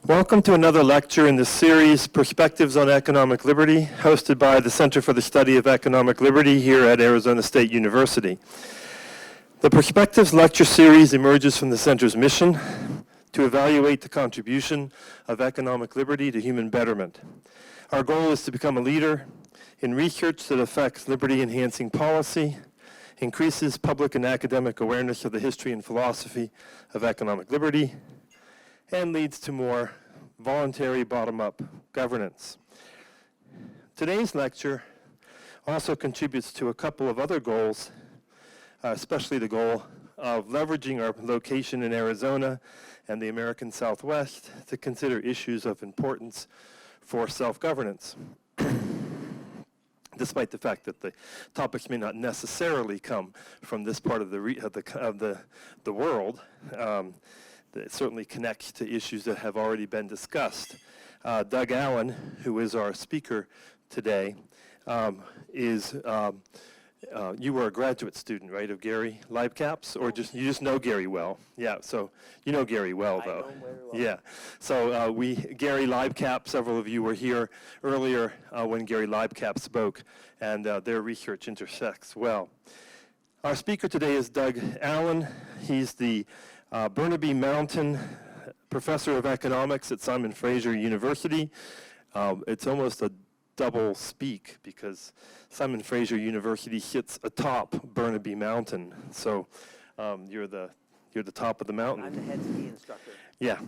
Welcome to another lecture in the series, Perspectives on Economic Liberty, hosted by the Center for the Study of Economic Liberty here at Arizona State University. The Perspectives lecture series emerges from the Center's mission to evaluate the contribution of economic liberty to human betterment. Our goal is to become a leader in research that affects liberty-enhancing policy, increases public and academic awareness of the history and philosophy of economic liberty, and leads to more voluntary bottom-up governance. Today's lecture also contributes to a couple of other goals, especially the goal of leveraging our location in Arizona and the American Southwest to consider issues of importance for self-governance. Despite the fact that the topics may not necessarily come from this part of the world, it certainly connects to issues that have already been discussed. Doug Allen, who is our speaker today, you were a graduate student, right, of Gary Leibkap's, or you just know Gary well? Yeah, so you know Gary well, though. I know him very well. Yeah, so Gary Leibkap, several of you were here earlier when Gary Leibkap spoke, and their research intersects well. Our speaker today is Doug Allen. He's the Burnaby Mountain Professor of Economics at Simon Fraser University. It's almost a double speak because Simon Fraser University sits atop Burnaby Mountain. So you're the top of the mountain. I'm the head ski instructor. Yeah.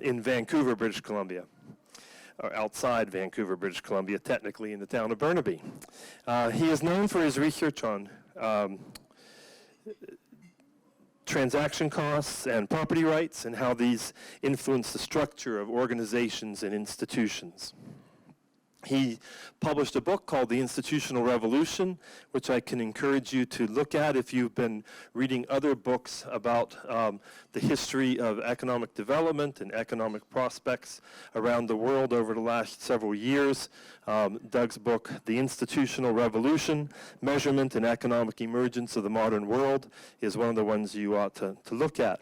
In Vancouver, British Columbia. Or outside Vancouver, British Columbia, technically in the town of Burnaby. He is known for his research on transaction costs and property rights and how these influence the structure of organizations and institutions. He published a book called The Institutional Revolution, which I can encourage you to look at if you've been reading other books about the history of economic development and economic prospects around the world over the last several years. Doug's book, The Institutional Revolution, Measurement and Economic Emergence of the Modern World, is one of the ones you ought to look at.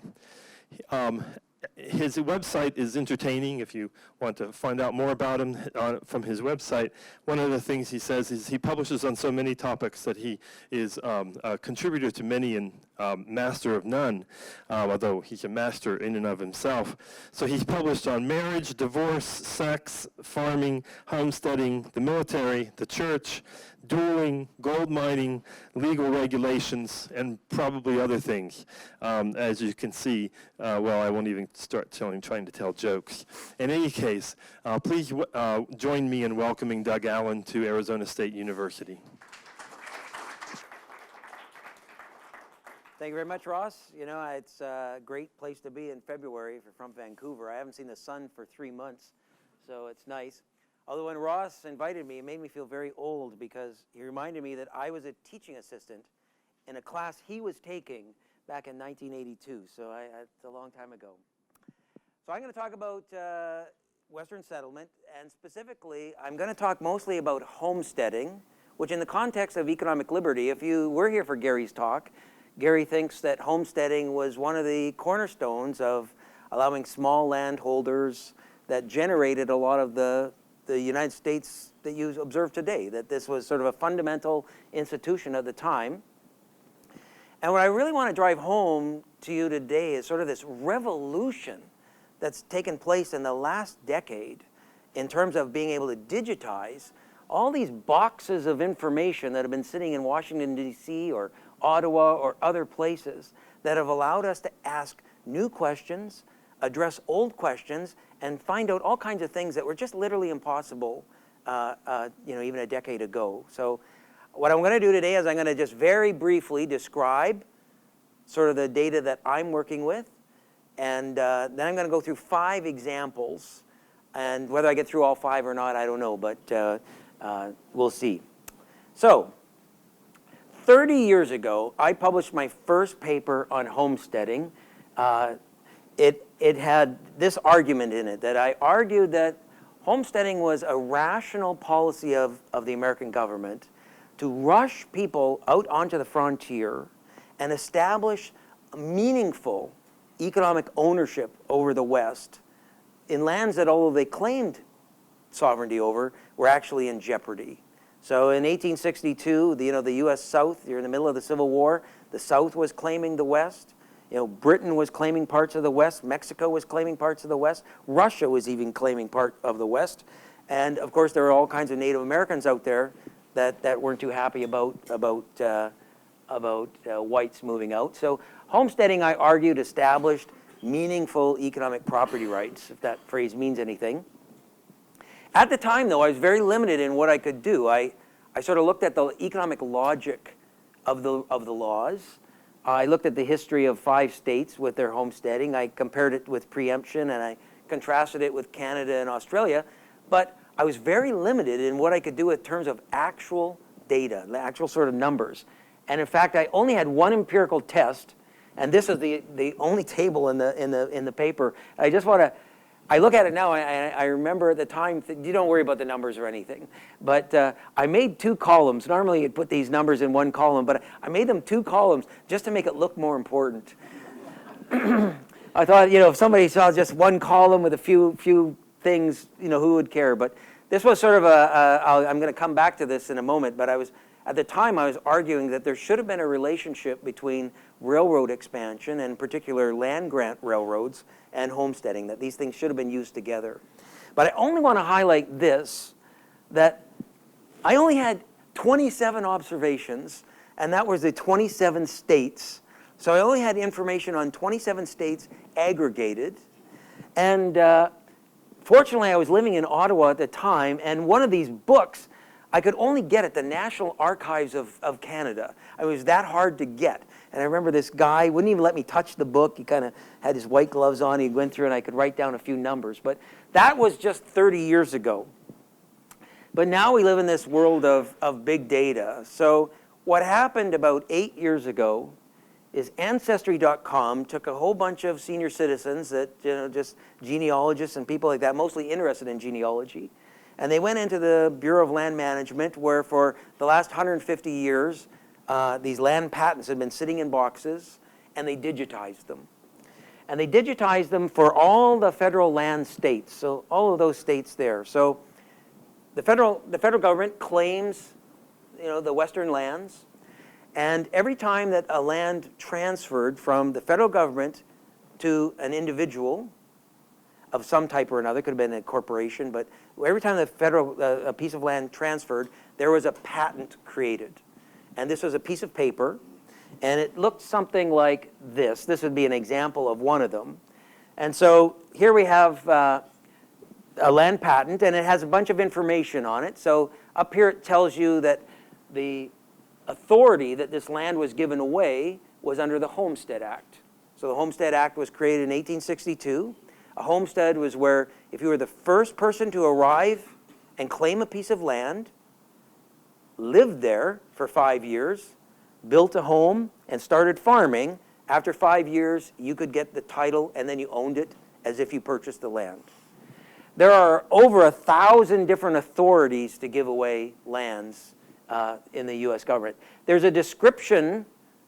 His website is entertaining if you want to find out more about him from his website. One of the things he says is he publishes on so many topics that he is a contributor to many and master of none, although he's a master in and of himself. So he's published on marriage, divorce, sex, farming, homesteading, the military, the church, dueling, gold mining, legal regulations, and probably other things. As you can see, well, I won't even start trying to tell jokes. In any case, please join me in welcoming Doug Allen to Arizona State University. Thank you very much, Ross. You know, it's a great place to be in February if you're from Vancouver. I haven't seen the sun for 3 months, so it's nice. Although when Ross invited me, it made me feel very old because he reminded me that I was a teaching assistant in a class he was taking back in 1982, so it's a long time ago. So I'm going to talk about Western settlement, and specifically, I'm going to talk mostly about homesteading, which in the context of economic liberty, if you were here for Gary's talk, Gary thinks that homesteading was one of the cornerstones of allowing small landholders that generated a lot of the United States that you observe today, that this was sort of a fundamental institution of the time. And what I really want to drive home to you today is sort of this revolution that's taken place in the last decade in terms of being able to digitize all these boxes of information that have been sitting in Washington, D.C. or Ottawa or other places that have allowed us to ask new questions, address old questions, and find out all kinds of things that were just literally impossible, even a decade ago. So what I'm going to do today is I'm going to just very briefly describe sort of the data that I'm working with, and then I'm going to go through 5 examples, and whether I get through all 5 or not, I don't know, but we'll see. So 30 years ago, I published my first paper on homesteading. It had this argument in it that I argued that homesteading was a rational policy of the American government to rush people out onto the frontier and establish meaningful economic ownership over the West in lands that, although they claimed sovereignty over, were actually in jeopardy. So in 1862, the U.S. South, you're in the middle of the Civil War, the South was claiming the West. Britain was claiming parts of the West. Mexico was claiming parts of the West. Russia was even claiming part of the West. And of course, there were all kinds of Native Americans out there that weren't too happy about whites moving out. So homesteading, I argued, established meaningful economic property rights, if that phrase means anything. At the time, though, I was very limited in what I could do. I sort of looked at the economic logic of the laws. I looked at the history of 5 states with their homesteading. I compared it with preemption, and I contrasted it with Canada and Australia. But I was very limited in what I could do in terms of actual data, actual sort of numbers. And in fact, I only had one empirical test, and this is the only table in the paper. I look at it now, I remember at the time, you don't worry about the numbers or anything. But I made 2 columns. Normally you'd put these numbers in one column, but I made them 2 columns just to make it look more important. I thought, if somebody saw just one column with a few things, who would care? But this was sort of I'm going to come back to this in a moment, but at the time I was arguing that there should have been a relationship between railroad expansion, and in particular land grant railroads, and homesteading, that these things should have been used together. But I only want to highlight this, that I only had 27 observations, and that was the 27 states. So I only had information on 27 states aggregated. And fortunately, I was living in Ottawa at the time, and one of these books I could only get at the National Archives of Canada. It was that hard to get. And I remember this guy wouldn't even let me touch the book. He kind of had his white gloves on. He went through and I could write down a few numbers. But that was just 30 years ago. But now we live in this world of big data. So what happened about 8 years ago is Ancestry.com took a whole bunch of senior citizens that, just genealogists and people like that, mostly interested in genealogy. And they went into the Bureau of Land Management, where for the last 150 years, these land patents had been sitting in boxes, and they digitized them. And they digitized them for all the federal land states, so all of those states there. So the federal government claims, the western lands, and every time that a land transferred from the federal government to an individual of some type or another, could have been a corporation, but every time a piece of land transferred, there was a patent created. And this was a piece of paper, and it looked something like this. This would be an example of one of them. And so here we have a land patent, and it has a bunch of information on it. So up here it tells you that the authority that this land was given away was under the Homestead Act. So the Homestead Act was created in 1862. A homestead was where if you were the first person to arrive and claim a piece of land, lived there for 5 years, built a home, and started farming, after 5 years, you could get the title, and then you owned it as if you purchased the land. There are over 1,000 different authorities to give away lands in the U.S. government. There's a description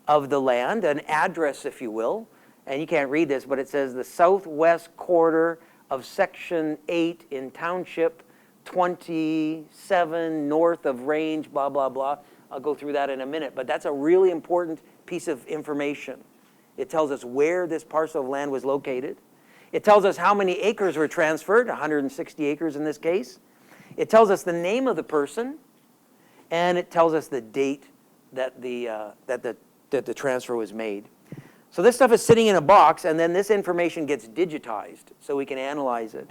of the land, an address, if you will, and you can't read this, but it says the southwest quarter of Section 8 in Township 27 north of range, blah, blah, blah. I'll go through that in a minute, but that's a really important piece of information. It tells us where this parcel of land was located. It tells us how many acres were transferred, 160 acres in this case. It tells us the name of the person, and it tells us the date that the transfer was made. So this stuff is sitting in a box, and then this information gets digitized so we can analyze it.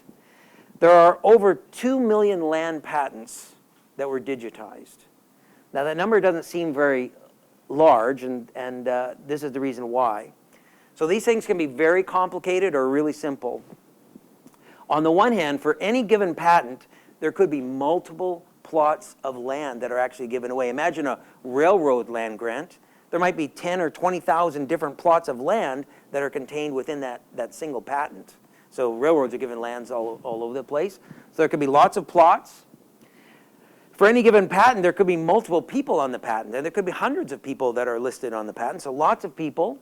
There are over 2 million land patents that were digitized. Now that number doesn't seem very large, and this is the reason why. So these things can be very complicated or really simple. On the one hand, for any given patent, there could be multiple plots of land that are actually given away. Imagine a railroad land grant. There might be 10 or 20,000 different plots of land that are contained within that single patent. So railroads are given lands all over the place. So there could be lots of plots. For any given patent, there could be multiple people on the patent, and there could be hundreds of people that are listed on the patent, so lots of people.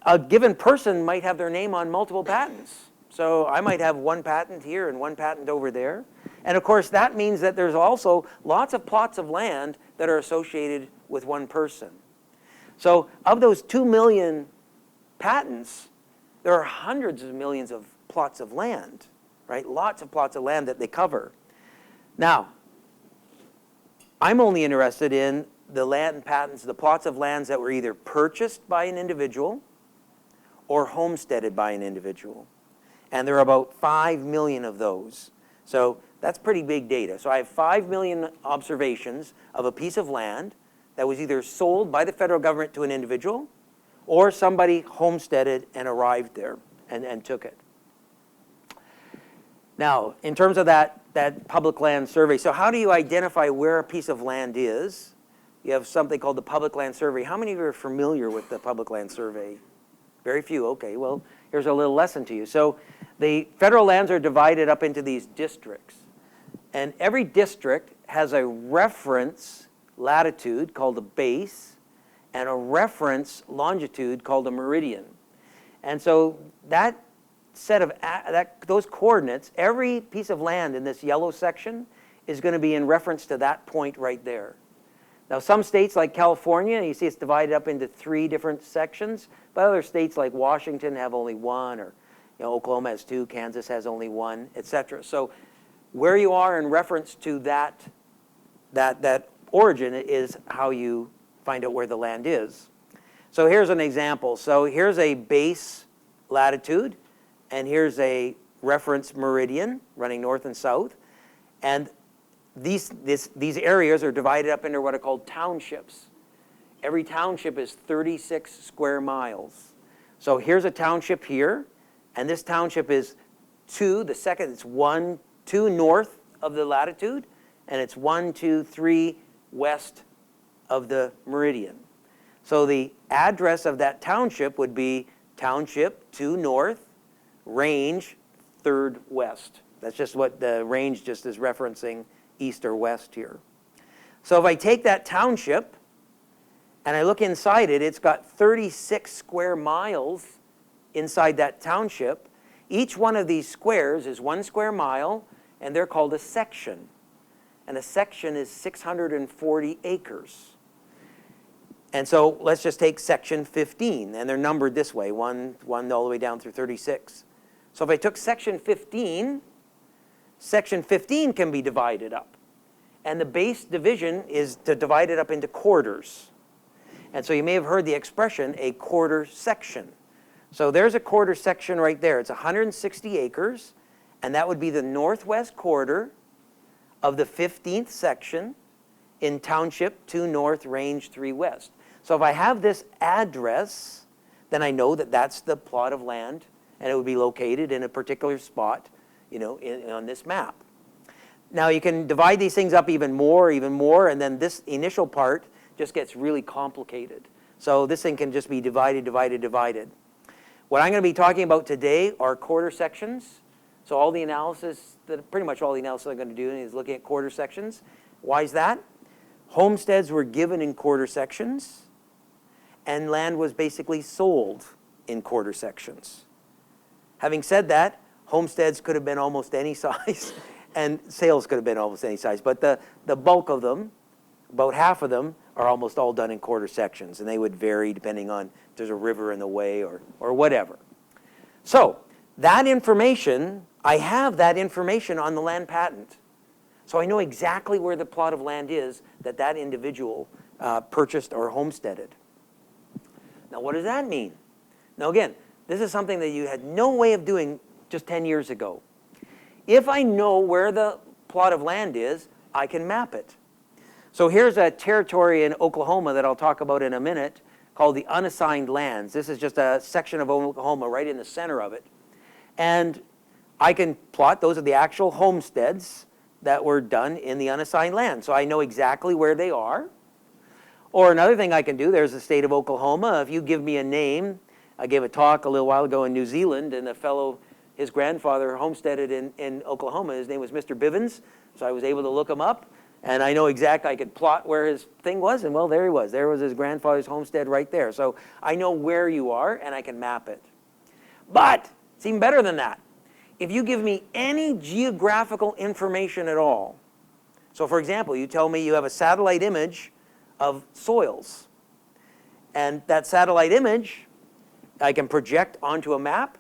a given person might have their name on multiple patents. So I might have one patent here and one patent over there. And of course, that means that there's also lots of plots of land that are associated with one person. So of those 2 million patents, there are hundreds of millions of plots of land, right? Lots of plots of land that they cover. Now, I'm only interested in the land patents, the plots of lands that were either purchased by an individual or homesteaded by an individual. And there are about 5 million of those. So that's pretty big data. So I have 5 million observations of a piece of land that was either sold by the federal government to an individual or somebody homesteaded and arrived there and took it. Now, in terms of that public land survey, so how do you identify where a piece of land is? You have something called the public land survey. How many of you are familiar with the public land survey? Very few. Okay, well, here's a little lesson to you. So the federal lands are divided up into these districts. And every district has a reference latitude called a base and a reference longitude called a meridian. And so that set of those coordinates, every piece of land in this yellow section is going to be in reference to that point right there. Now, some states like California, you see it's divided up into 3 different sections, but other states like Washington have only 1, or Oklahoma has 2, Kansas has only 1, etc. So where you are in reference to that origin is how you find out where the land is. So here's an example. So here's a base latitude, and here's a reference meridian running north and south. And these areas are divided up into what are called townships. Every township is 36 square miles. So here's a township here, and this township is 2, it's 1, 2 north of the latitude, and it's 1, 2, 3 west of the meridian. So the address of that township would be township 2 north, range 3rd west. That's just what the range just is referencing, east or west here. So if I take that township and I look inside it, it's got 36 square miles inside that township. Each one of these squares is 1 square mile, and they're called a section. And a section is 640 acres. And so let's just take section 15, and they're numbered this way, 1 all the way down through 36. So if I took section 15 can be divided up. And the base division is to divide it up into quarters. And so you may have heard the expression, a quarter section. So there's a quarter section right there. It's 160 acres, and that would be the northwest quarter of the 15th section in Township 2 North, Range 3 West. So if I have this address, then I know that that's the plot of land, and it would be located in a particular spot, on this map. Now you can divide these things up even more, and then this initial part just gets really complicated. So this thing can just be divided. What I'm going to be talking about today are quarter sections. So all the analysis, pretty much all the analysis I'm going to do is looking at quarter sections. Why is that? Homesteads were given in quarter sections, and land was basically sold in quarter sections. Having said that, homesteads could have been almost any size, and sales could have been almost any size. But the bulk of them, about half of them, are almost all done in quarter sections, and they would vary depending on if there's a river in the way or whatever. So that information, I have that information on the land patent. So I know exactly where the plot of land is that individual purchased or homesteaded. Now what does that mean? Now again, this is something that you had no way of doing just 10 years ago. If I know where the plot of land is, I can map it. So here's a territory in Oklahoma that I'll talk about in a minute called the unassigned lands. This is just a section of Oklahoma right in the center of it. And I can plot, those are the actual homesteads that were done in the unassigned land. So I know exactly where they are. Or another thing I can do, there's the state of Oklahoma. If you give me a name, I gave a talk a little while ago in New Zealand, and a fellow, his grandfather homesteaded in Oklahoma. His name was Mr. Bivens, so I was able to look him up. And I know exactly, I could plot where his thing was, and well, there he was. There was his grandfather's homestead right there. So I know where you are, and I can map it. But it's even better than that. If you give me any geographical information at all, so for example, you tell me you have a satellite image of soils, and that satellite image I can project onto a map,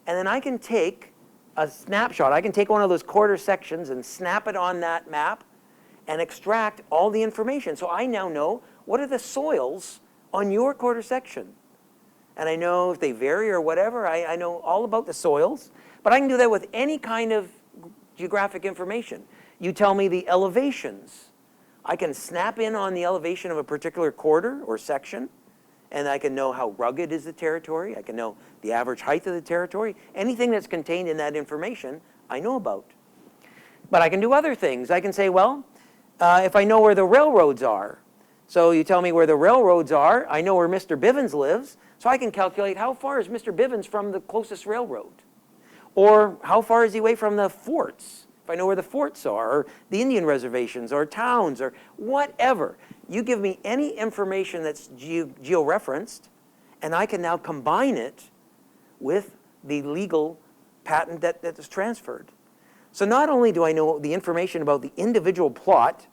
and then I can take a snapshot. I can take one of those quarter sections and snap it on that map and extract all the information. So I now know what are the soils on your quarter section. And I know if they vary or whatever, I know all about the soils. But I can do that with any kind of geographic information. You tell me the elevations. I can snap in on the elevation of a particular quarter or section, and I can know how rugged is the territory. I can know the average height of the territory. Anything that's contained in that information, I know about. But I can do other things. I can say, well, if I know where the railroads are, so you tell me where the railroads are, I know where Mr. Bivens lives, so I can calculate how far is Mr. Bivens from the closest railroad. Or how far is he away from the forts, if I know where the forts are, or the Indian reservations, or towns, or whatever. You give me any information that's geo-referenced, and I can now combine it with the legal patent that is transferred. So not only do I know the information about the individual plot,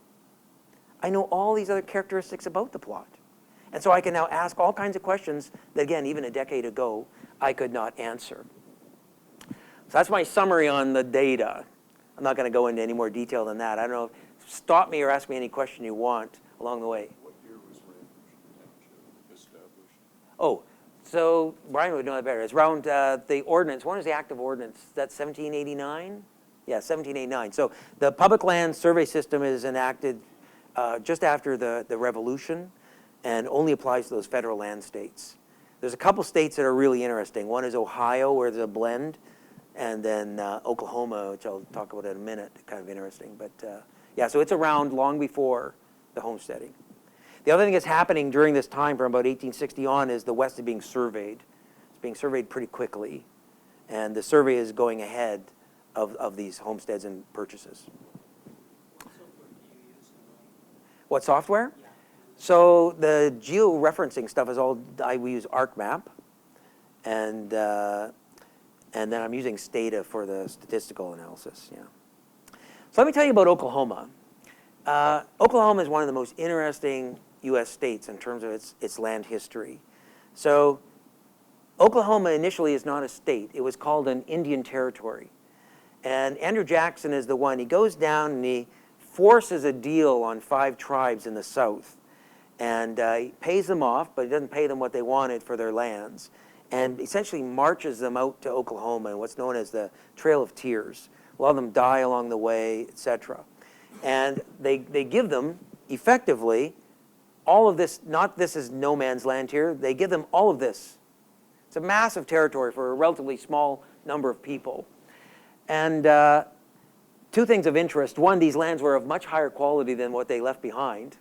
I know all these other characteristics about the plot. And so I can now ask all kinds of questions that, again, even a decade ago, I could not answer. So that's my summary on the data. I'm not going to go into any more detail than that. I don't know. Stop me or ask me any question you want along the way. What year was Randers Township established? Oh, so Brian would know that better. It's around the ordinance. When is the active ordinance? That's 1789? Yeah, 1789. So the public land survey system is enacted just after the Revolution and only applies to those federal land states. There's a couple states that are really interesting. One is Ohio, where there's a blend, and then Oklahoma, which I'll talk about in a minute, kind of interesting. But yeah, so it's around long before the homesteading. The other thing that's happening during this time from about 1860 on is the West is being surveyed. It's being surveyed pretty quickly, and the survey is going ahead of these homesteads and purchases. What software? Yeah. So the geo-referencing stuff is all, we use ArcMap, and then I'm using Stata for the statistical analysis. Yeah. So let me tell you about Oklahoma. Oklahoma is one of the most interesting U.S. states in terms of its land history. So Oklahoma initially is not a state. It was called an Indian Territory. And Andrew Jackson is the one. He goes down and he forces a deal on 5 tribes in the South. And he pays them off, but he doesn't pay them what they wanted for their lands. And essentially marches them out to Oklahoma in what's known as the Trail of Tears. A lot of them die along the way, etc. And they give them, effectively, all of this, not this is no man's land here, they give them all of this. It's a massive territory for a relatively small number of people. And 2 things of interest. 1, these lands were of much higher quality than what they left behind.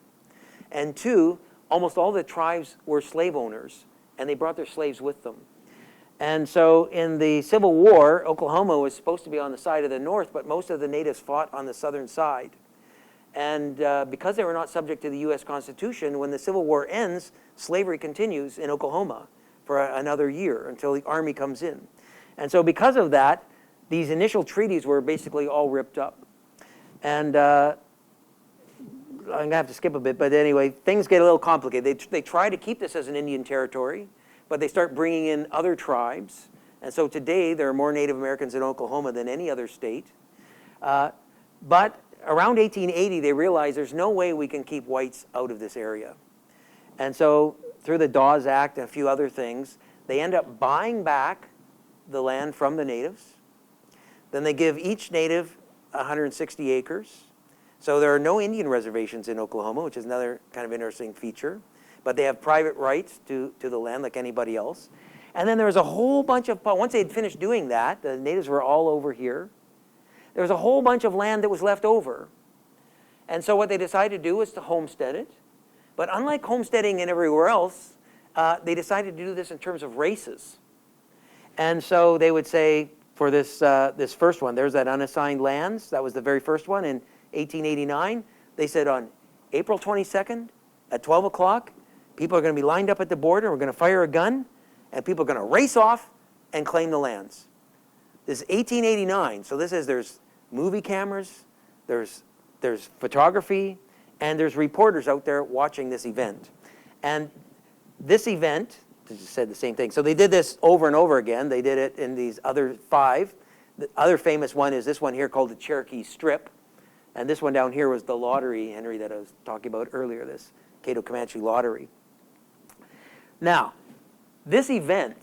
And 2, almost all the tribes were slave owners, and they brought their slaves with them. And so in the Civil War, Oklahoma was supposed to be on the side of the North, but most of the natives fought on the southern side. And because they were not subject to the U.S. Constitution, when the Civil War ends, slavery continues in Oklahoma for another year until the Army comes in. And so because of that, these initial treaties were basically all ripped up. And I'm going to have to skip a bit, but anyway, things get a little complicated. They try to keep this as an Indian territory, but they start bringing in other tribes. And so today, there are more Native Americans in Oklahoma than any other state. But around 1880, they realized there's no way we can keep whites out of this area. And so through the Dawes Act and a few other things, they end up buying back the land from the natives. Then they give each native 160 acres. So there are no Indian reservations in Oklahoma, which is another kind of interesting feature. But they have private rights to the land like anybody else. And then there was a whole bunch of, once they had finished doing that, the natives were all over here. There was a whole bunch of land that was left over. And so what they decided to do was to homestead it. But unlike homesteading and everywhere else, they decided to do this in terms of races. And so they would say, for this first one, there's that unassigned lands. That was the very first one in 1889. They said on April 22nd at 12 o'clock, people are going to be lined up at the border, we're going to fire a gun, and people are going to race off and claim the lands. This is 1889, so this is, there's movie cameras, there's photography, and there's reporters out there watching this event. And this event, just said the same thing. So they did this over and over again. They did it in these other 5. The other famous one is this one here called the Cherokee Strip. And this one down here was the lottery, Henry, that I was talking about earlier, this Cato Comanche lottery. Now, this event,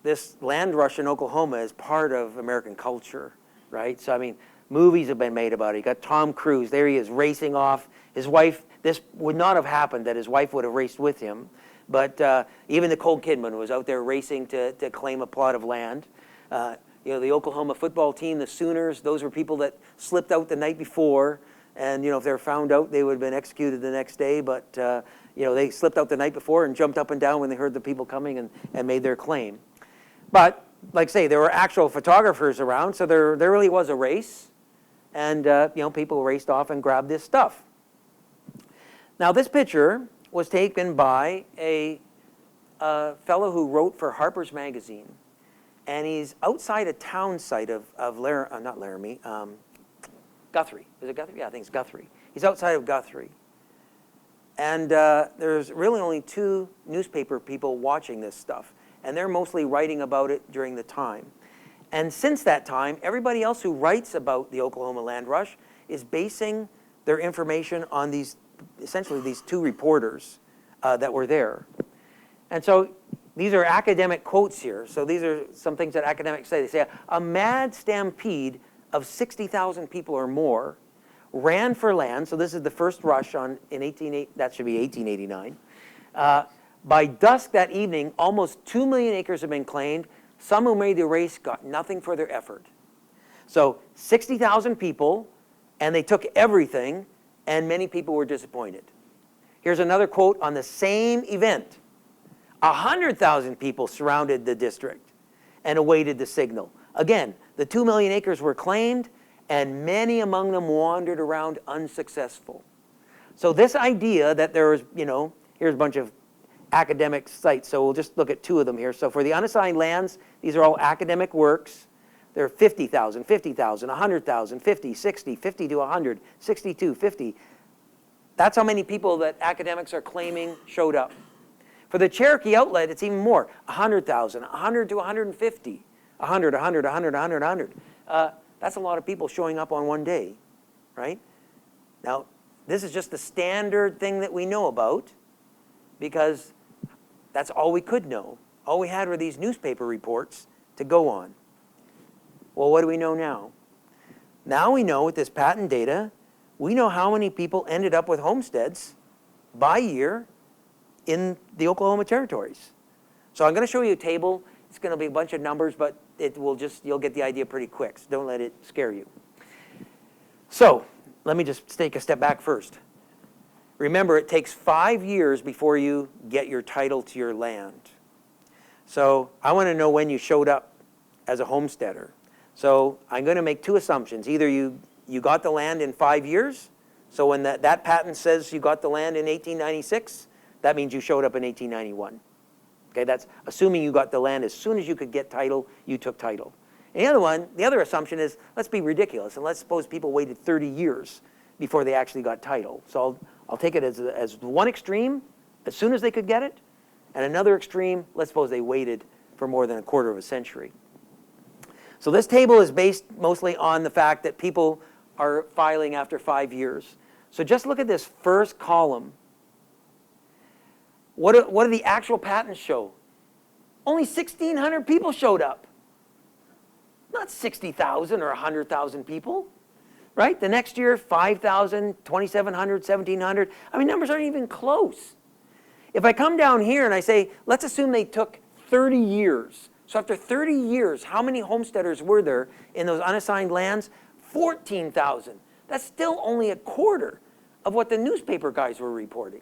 this land rush in Oklahoma is part of American culture, right? So, I mean, movies have been made about it. You got Tom Cruise. There he is racing off. His wife, this would not have happened that his wife would have raced with him. But even Nicole Kidman was out there racing to claim a plot of land. You know, the Oklahoma football team, the Sooners, those were people that slipped out the night before. And, you know, if they were found out, they would have been executed the next day. But, you know, they slipped out the night before and jumped up and down when they heard the people coming and made their claim. But, like I say, there were actual photographers around, so there really was a race. And, you know, people raced off and grabbed this stuff. Now, this picture was taken by a fellow who wrote for Harper's Magazine. And he's outside a town site of not Laramie, Guthrie. Is it Guthrie? Yeah, I think it's Guthrie. He's outside of Guthrie. And there's really only 2 newspaper people watching this stuff. And they're mostly writing about it during the time. And since that time, everybody else who writes about the Oklahoma land rush is basing their information on these, essentially these 2 reporters that were there. And so these are academic quotes here. So these are some things that academics say. They say, a mad stampede of 60,000 people or more ran for land. So this is the first rush that should be 1889. By dusk that evening, almost 2 million acres have been claimed. Some who made the race got nothing for their effort. So 60,000 people, and they took everything, and many people were disappointed. Here's another quote on the same event. 100,000 people surrounded the district and awaited the signal. Again, the 2 million acres were claimed, and many among them wandered around unsuccessful. So this idea that there was, you know, here's a bunch of academic sites, so we'll just look at 2 of them here. So for the unassigned lands, these are all academic works. There are 50,000, 50,000, 100,000, 50, 60, 50 to 100, 62, 50. That's how many people that academics are claiming showed up. For the Cherokee outlet, it's even more, 100,000, 100 to 150, 100, 100, 100, 100, 100. That's a lot of people showing up on one day, right? Now, this is just the standard thing that we know about because that's all we could know. All we had were these newspaper reports to go on. Well, what do we know now? Now we know with this patent data, we know how many people ended up with homesteads by year in the Oklahoma territories. So I'm going to show you a table. It's going to be a bunch of numbers, but you'll get the idea pretty quick. So don't let it scare you. So let me just take a step back first. Remember, it takes 5 years before you get your title to your land. So I want to know when you showed up as a homesteader. So I'm going to make 2 assumptions. Either you got the land in 5 years. So when that patent says you got the land in 1896, that means you showed up in 1891. Okay, that's assuming you got the land as soon as you could get title, you took title. And the other assumption is, let's be ridiculous, and let's suppose people waited 30 years before they actually got title. So I'll take it as one extreme, as soon as they could get it, and another extreme, let's suppose they waited for more than a quarter of a century. So this table is based mostly on the fact that people are filing after 5 years. So just look at this first column. What do the actual patents show? Only 1,600 people showed up. Not 60,000 or 100,000 people, right? The next year, 5,000, 2,700, 1,700. I mean, numbers aren't even close. If I come down here and I say, let's assume they took 30 years. So after 30 years, how many homesteaders were there in those unassigned lands? 14,000. That's still only a quarter of what the newspaper guys were reporting.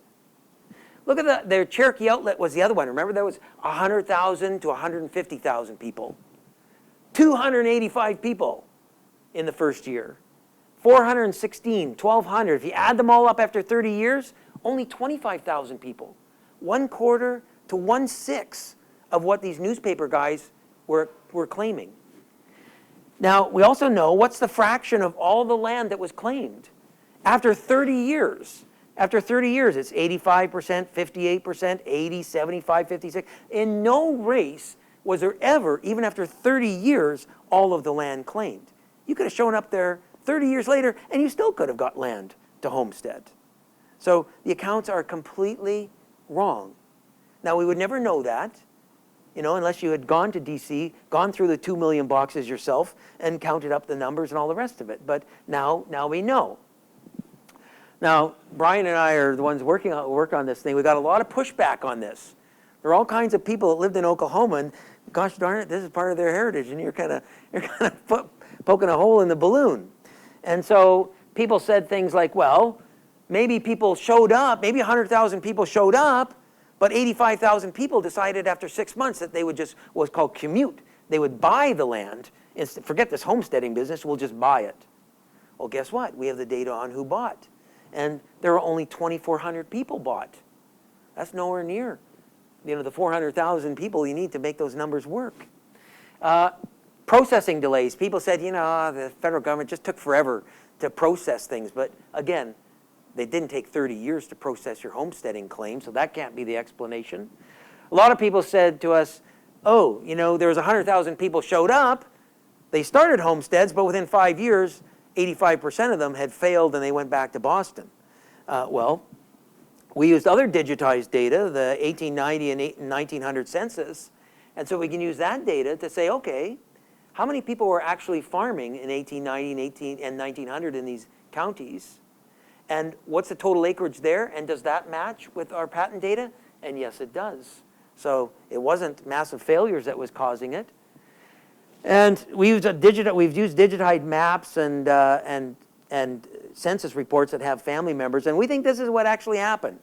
Look at their Cherokee outlet was the other one. Remember, that was 100,000 to 150,000 people. 285 people in the first year. 416, 1,200. If you add them all up after 30 years, only 25,000 people. 1/4 to 1/6 of what these newspaper guys were claiming. Now, we also know what's the fraction of all the land that was claimed. After 30 years, it's 85%, 58%, 80, 75, 56. In no race was there ever, even after 30 years, all of the land claimed. You could have shown up there 30 years later, and you still could have got land to homestead. So the accounts are completely wrong. Now, we would never know that, unless you had gone to D.C., gone through the 2 million boxes yourself, and counted up the numbers and all the rest of it. But now we know. Now, Brian and I are the ones work on this thing. We got a lot of pushback on this. There are all kinds of people that lived in Oklahoma, and gosh darn it, this is part of their heritage, and you're kind of poking a hole in the balloon. And so people said things like, well, maybe people showed up, maybe 100,000 people showed up, but 85,000 people decided after 6 months that they would just, what's called commute. They would buy the land. Forget this homesteading business, we'll just buy it. Well, guess what? We have the data on who bought. And there were only 2,400 people bought. That's nowhere near, the 400,000 people you need to make those numbers work. Processing delays. People said, the federal government just took forever to process things. But again, they didn't take 30 years to process your homesteading claim, so that can't be the explanation. A lot of people said to us, there was 100,000 people showed up. They started homesteads, but within 5 years, 85% of them had failed and they went back to Boston. Well, we used other digitized data, the 1890 and 1900 census, and so we can use that data to say, okay, how many people were actually farming in 1890 and 1900 in these counties? And what's the total acreage there? And does that match with our patent data? And yes, it does. So it wasn't massive failures that was causing it. And we've used digitized maps and census reports that have family members, and we think this is what actually happened.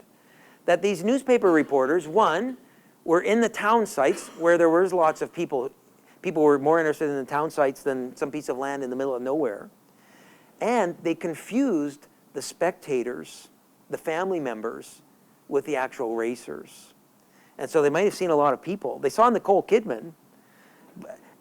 That these newspaper reporters, one, were in the town sites where there was lots of people. People were more interested in the town sites than some piece of land in the middle of nowhere. And they confused the spectators, the family members, with the actual racers. And so they might have seen a lot of people. They saw Nicole Kidman,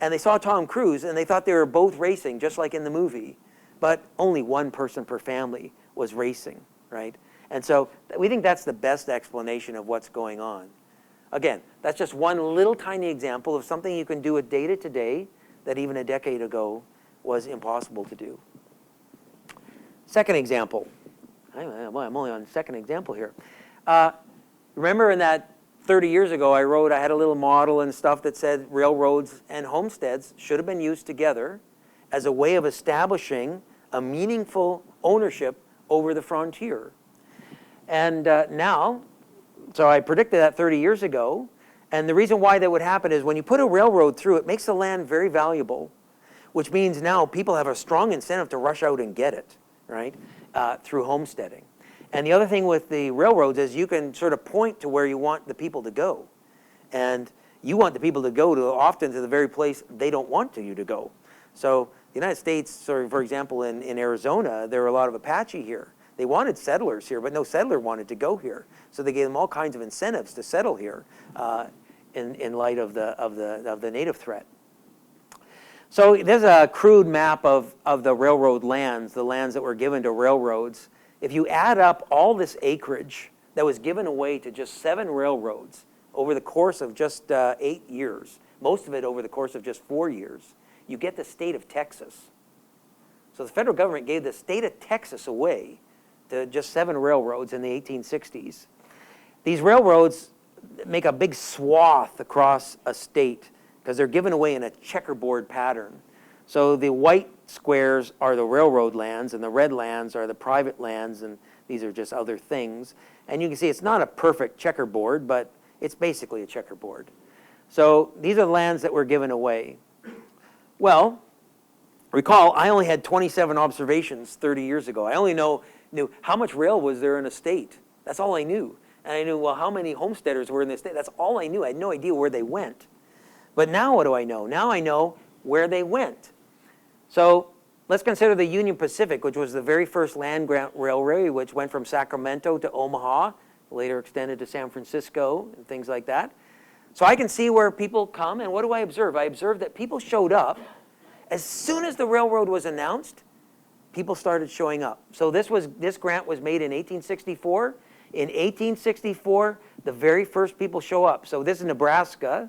and they saw Tom Cruise, and they thought they were both racing, just like in the movie. But only one person per family was racing, right? And so we think that's the best explanation of what's going on. Again, that's just one little tiny example of something you can do with data today that even a decade ago was impossible to do. Second example. I'm only on the second example here. Remember in that 30 years ago, I had a little model and stuff that said railroads and homesteads should have been used together as a way of establishing a meaningful ownership over the frontier. And now, so I predicted that 30 years ago, and the reason why that would happen is when you put a railroad through, it makes the land very valuable, which means now people have a strong incentive to rush out and get it, right, through homesteading. And the other thing with the railroads is you can sort of point to where you want the people to go. And you want the people to go to often to the very place they don't want you to go. So the United States, for example, in Arizona, there were a lot of Apache here. They wanted settlers here, but no settler wanted to go here. So they gave them all kinds of incentives to settle here in light of the native threat. So there's a crude map of the railroad lands, the lands that were given to railroads. If you add up all this acreage that was given away to just 7 railroads over the course of just 8 years, most of it over the course of just 4 years, you get the state of Texas. So the federal government gave the state of Texas away to just 7 railroads in the 1860s. These railroads make a big swath across a state because they're given away in a checkerboard pattern. So the white squares are the railroad lands, and the red lands are the private lands, and these are just other things. And you can see it's not a perfect checkerboard, but it's basically a checkerboard. So these are the lands that were given away. Well, recall, I only had 27 observations 30 years ago. I only knew how much rail was there in a state. That's all I knew. And I knew, well, how many homesteaders were in the state. That's all I knew. I had no idea where they went. But now what do I know? Now I know where they went. So let's consider the Union Pacific, which was the very first land grant railway, which went from Sacramento to Omaha, later extended to San Francisco and things like that. So I can see where people come, and what do I observe? I observe that people showed up. As soon as the railroad was announced, people started showing up. So this grant was made in 1864. In 1864, the very first people show up. So this is Nebraska,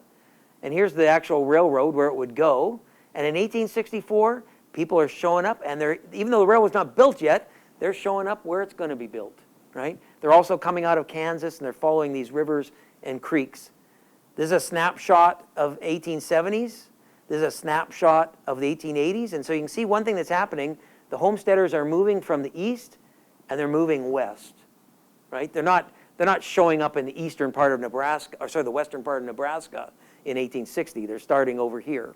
and here's the actual railroad where it would go. And in 1864, people are showing up, and even though the railroad's not built yet, they're showing up where it's going to be built, right? They're also coming out of Kansas, and they're following these rivers and creeks. This is a snapshot of 1870s. This is a snapshot of the 1880s. And so you can see one thing that's happening. The homesteaders are moving from the east, and they're moving west, right? They're not showing up in the eastern part of Nebraska, or sorry, the western part of Nebraska in 1860. They're starting over here.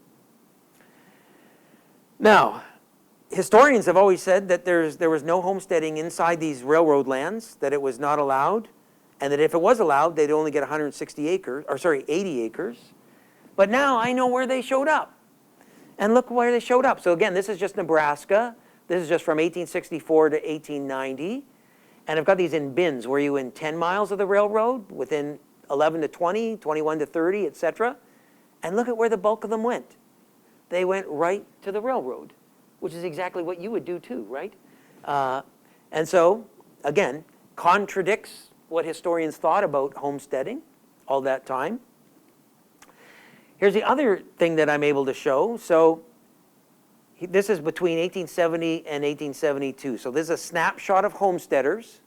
Now, historians have always said that there was no homesteading inside these railroad lands, that it was not allowed, and that if it was allowed, they'd only get 160 acres, or sorry, 80 acres. But now I know where they showed up. And look where they showed up. So again, this is just Nebraska. This is just from 1864 to 1890. And I've got these in bins. Were you in 10 miles of the railroad, within 11 to 20, 21 to 30, etc.? And look at where the bulk of them went. They went right to the railroad, which is exactly what you would do too, right? And so, again, contradicts what historians thought about homesteading all that time. Here's the other thing that I'm able to show. So this is between 1870 and 1872. So this is a snapshot of homesteaders,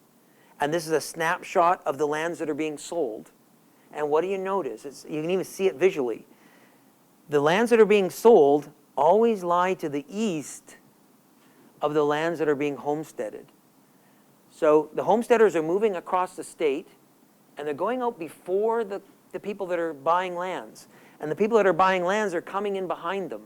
and this is a snapshot of the lands that are being sold. And what do you notice? You can even see it visually. The lands that are being sold always lie to the east of the lands that are being homesteaded. So the homesteaders are moving across the state, and they're going out before the people that are buying lands. And the people that are buying lands are coming in behind them.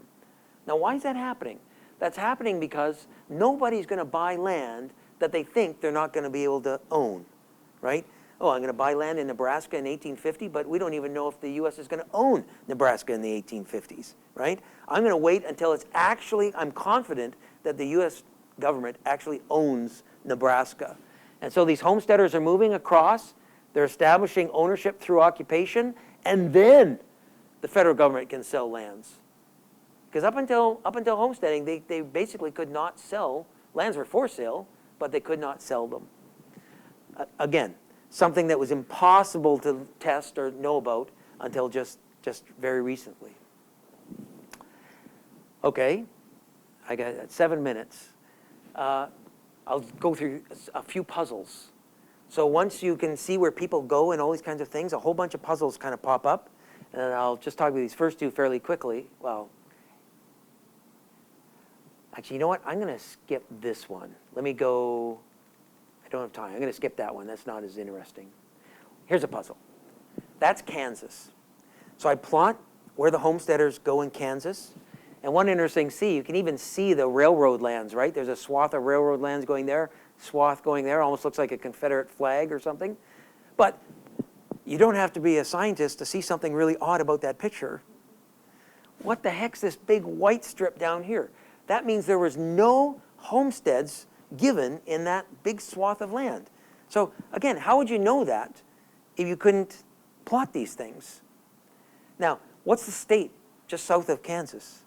Now, why is that happening? That's happening because nobody's going to buy land that they think they're not going to be able to own, right? Oh, I'm going to buy land in Nebraska in 1850, but we don't even know if the U.S. is going to own Nebraska in the 1850s, right? I'm going to wait until I'm confident that the U.S. government actually owns Nebraska. And so these homesteaders are moving across. They're establishing ownership through occupation, and then the federal government can sell lands. Because up until homesteading, they basically could not sell. Lands were for sale, but they could not sell them. Again, something that was impossible to test or know about until just very recently. Okay, I got 7 minutes. I'll go through a few puzzles. So once you can see where people go and all these kinds of things, a whole bunch of puzzles kind of pop up. And I'll just talk about these first two fairly quickly. Well, actually, you know what? I'm going to skip this one. Let me go. I don't have time. I'm going to skip that one. That's not as interesting. Here's a puzzle. That's Kansas. So I plot where the homesteaders go in Kansas. And one interesting you can even see the railroad lands, right? There's a swath of railroad lands going there, swath going there. Almost looks like a Confederate flag or something. But you don't have to be a scientist to see something really odd about that picture. What the heck's this big white strip down here? That means there was no homesteads given in that big swath of land. So again, how would you know that if you couldn't plot these things? Now, what's the state just south of Kansas?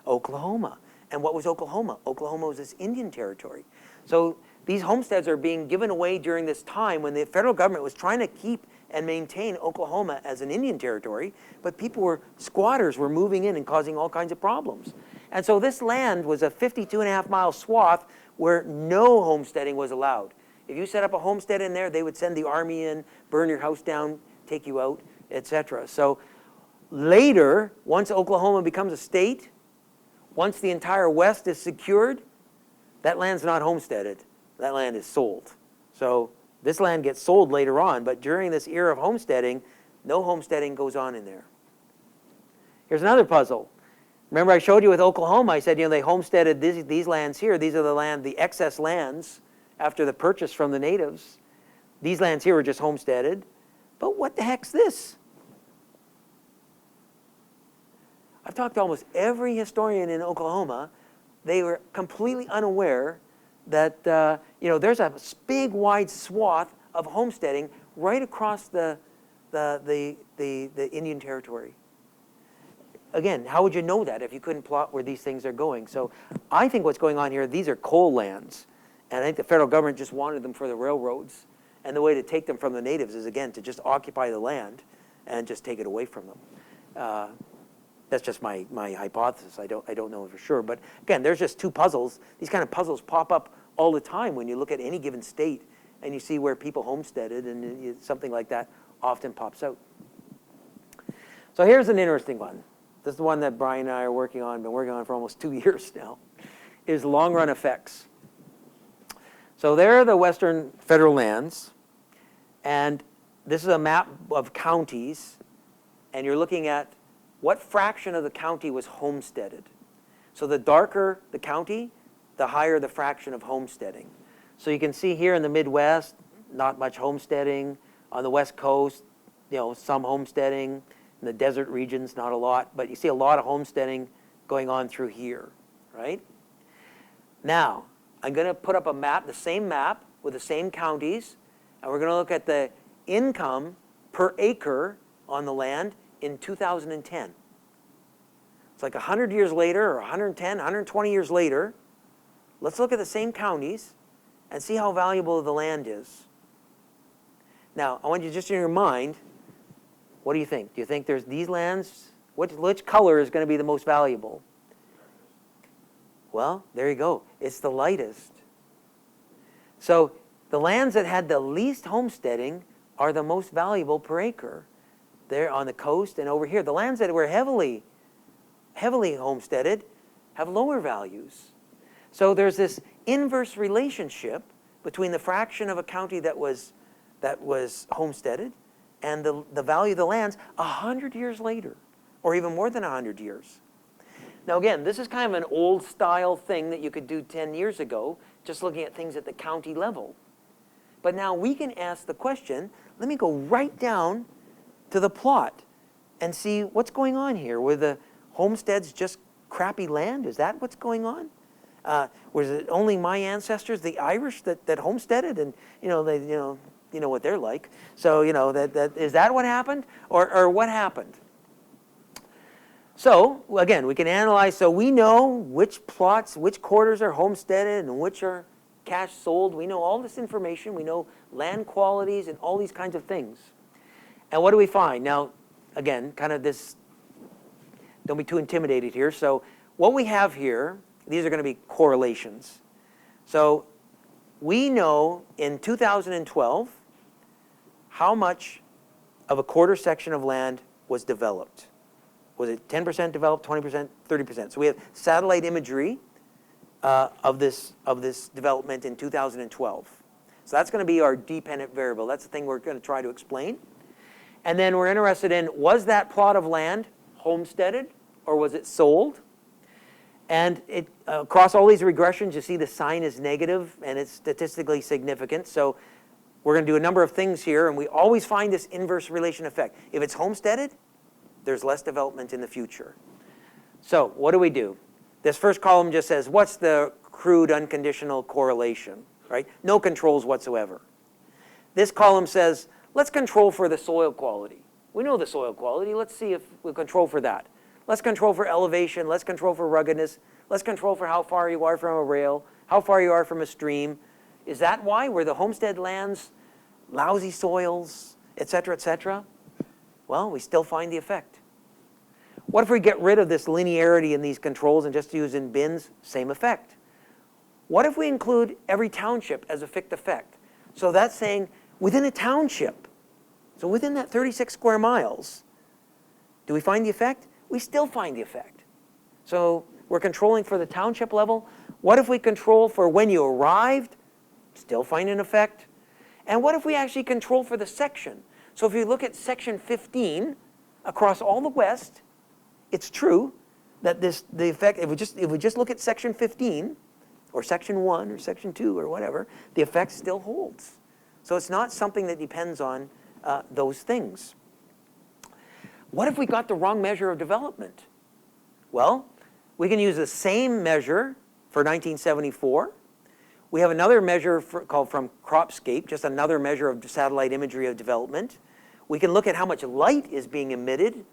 Oklahoma. And what was Oklahoma? Oklahoma was this Indian territory. So these homesteads are being given away during this time when the federal government was trying to keep and maintain Oklahoma as an Indian territory, but squatters were moving in and causing all kinds of problems. And so this land was a 52.5-mile swath where no homesteading was allowed. If you set up a homestead in there, they would send the army in, burn your house down, take you out, etc. So later, once Oklahoma becomes a state, once the entire West is secured, that land's not homesteaded. That land is sold. So this land gets sold later on, but during this era of homesteading, no homesteading goes on in there. Here's another puzzle. Remember I showed you with Oklahoma, I said, they homesteaded these lands here. These are the excess lands after the purchase from the natives. These lands here were just homesteaded. But what the heck's this? I've talked to almost every historian in Oklahoma. they were completely unaware that you know, there's a big wide swath of homesteading right across the Indian Territory. Again, how would you know that if you couldn't plot where these things are going? So I think what's going on here, these are coal lands. And I think the federal government just wanted them for the railroads. And the way to take them from the natives is, again, to just occupy the land and just take it away from them. That's just my hypothesis. I don't know for sure. But again, there's just two puzzles. These kind of puzzles pop up all the time when you look at any given state and you see where people homesteaded, and something like that often pops out. So here's an interesting one. This is the one that Brian and I are working on, been working on for almost 2 years now, is LongRun Effects. So there are the western federal lands, and this is a map of counties, and you're looking at what fraction of the county was homesteaded. So the darker the county, the higher the fraction of homesteading. So you can see here in the Midwest, not much homesteading. On the West Coast, you know, some homesteading. In the desert regions, not a lot, but you see a lot of homesteading going on through here, right? Now, I'm going to put up a map, the same map with the same counties, and we're going to look at the income per acre on the land in 2010. It's like 100 years later, or 110, 120 years later. Let's look at the same counties and see how valuable the land is. Now, I want you just in your mind, what do you think? Do you think there's these lands? Which color is going to be the most valuable? Well, there you go. It's the lightest. So the lands that had the least homesteading are the most valuable per acre. They're on the coast and over here. The lands that were heavily homesteaded have lower values. So there's this inverse relationship between the fraction of a county that was homesteaded and the value of the lands 100 years later, or even more than 100 years. Now again, this is kind of an old style thing that you could do 10 years ago, just looking at things at the county level. But now we can ask the question, let me go right down to the plot and see what's going on here. Were the homesteads just crappy land? Is that what's going on? Was it only my ancestors, the Irish, that homesteaded, and you know what they're like. So is that what happened, or what happened? So again, we can analyze. So we know which plots, which quarters are homesteaded, and which are cash sold. We know all this information. We know land qualities and all these kinds of things. And what do we find? Now, again, kind of this. Don't be too intimidated here. So what we have here, these are going to be correlations. So we know in 2012 how much of a quarter section of land was developed. Was it 10% developed, 20%, 30%? So we have satellite imagery of this development in 2012. So that's going to be our dependent variable. That's the thing we're going to try to explain. And then we're interested in, was that plot of land homesteaded or was it sold? And across all these regressions, you see the sign is negative and it's statistically significant. So we're going to do a number of things here, and we always find this inverse relation effect. If it's homesteaded, there's less development in the future. So what do? This first column just says, what's the crude unconditional correlation, right? No controls whatsoever. This column says, let's control for the soil quality. We know the soil quality. Let's see if we'll control for that. Let's control for elevation. Let's control for ruggedness. Let's control for how far you are from a rail, how far you are from a stream. Is that why? Were the homestead lands lousy soils, et cetera, et cetera? Well, we still find the effect. What if we get rid of this linearity in these controls and just use in bins? Same effect. What if we include every township as a fixed effect? So that's saying within a township, so within that 36 square miles, do we find the effect? We still find the effect. So we're controlling for the township level. What if we control for when you arrived? Still find an effect. And what if we actually control for the section? So if you look at section 15 across all the West, it's true that the effect, if we just look at section 15 or section 1 or section 2 or whatever, the effect still holds. So it's not something that depends on those things. What if we got the wrong measure of development? Well, we can use the same measure for 1974. We have another measure called from Cropscape, just another measure of satellite imagery of development. We can look at how much light is being emitted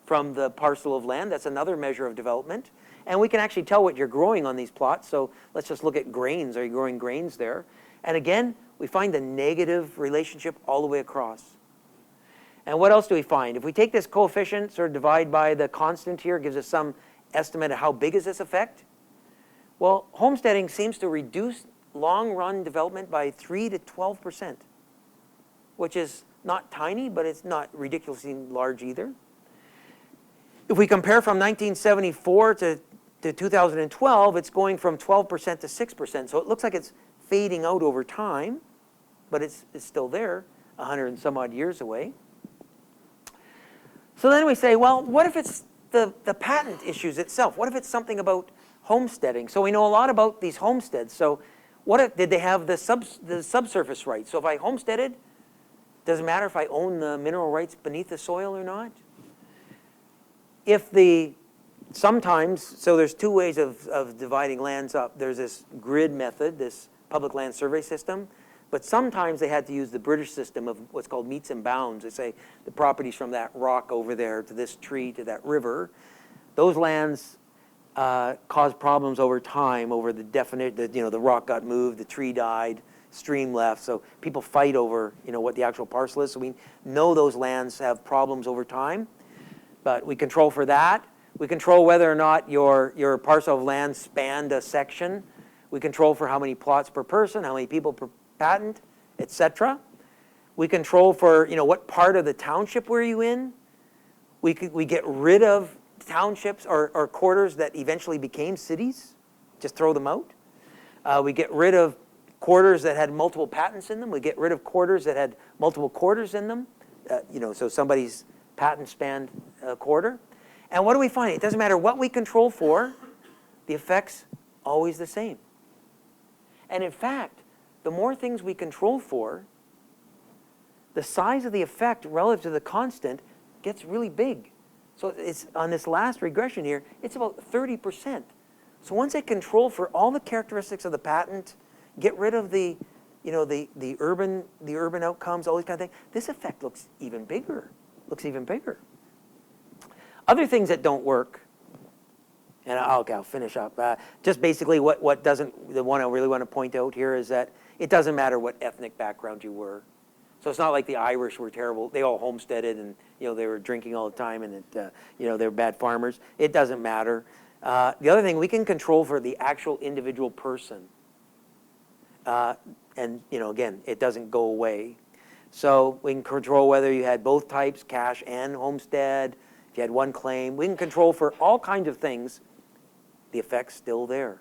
from the parcel of land. That's another measure of development. And we can actually tell what you're growing on these plots. So let's just look at grains. Are you growing grains there? And again, we find the negative relationship all the way across. And what else do we find? If we take this coefficient, sort of divide by the constant here, gives us some estimate of how big is this effect. Well, homesteading seems to reduce long-run development by 3 to 12%, which is not tiny, but it's not ridiculously large either. If we compare from 1974 to 2012, it's going from 12% to 6%. So it looks like it's fading out over time, but it's still there, 100 and some odd years away. So then we say, well, what if it's the patent issues itself? What if it's something about homesteading? So we know a lot about these homesteads. So what if, did they have the subsurface rights? So if I homesteaded, doesn't matter if I own the mineral rights beneath the soil or not? If sometimes, so there's two ways of dividing lands up. There's this grid method, this public land survey system, but sometimes they had to use the British system of what's called meets and bounds. They say the properties from that rock over there to this tree to that river. Those lands cause problems over time, over the the rock got moved, the tree died, stream left, so people fight over what the actual parcel is. So we know those lands have problems over time, but we control for that. We control whether or not your parcel of land spanned a section. We control for how many plots per person, how many people per patent, etc. We control for what part of the township were you in. We get rid of townships or quarters that eventually became cities. Just throw them out. We get rid of quarters that had multiple patents in them. We get rid of quarters that had multiple quarters in them. So somebody's patent spanned a quarter. And what do we find? It doesn't matter what we control for, the effect's always the same. And in fact, the more things we control for, the size of the effect relative to the constant gets really big. So it's on this last regression here, it's about 30%. So once I control for all the characteristics of the patent, get rid of the urban outcomes, all these kind of things, this effect looks even bigger. Other things that don't work, and I'll finish up. Just basically what doesn't, the one I really want to point out here is that it doesn't matter what ethnic background you were. So it's not like the Irish were terrible. They all homesteaded and they were drinking all the time and they were bad farmers. It doesn't matter. The other thing, we can control for the actual individual person. And again, it doesn't go away. So we can control whether you had both types, cash and homestead. If you had one claim, we can control for all kinds of things. The effect's still there.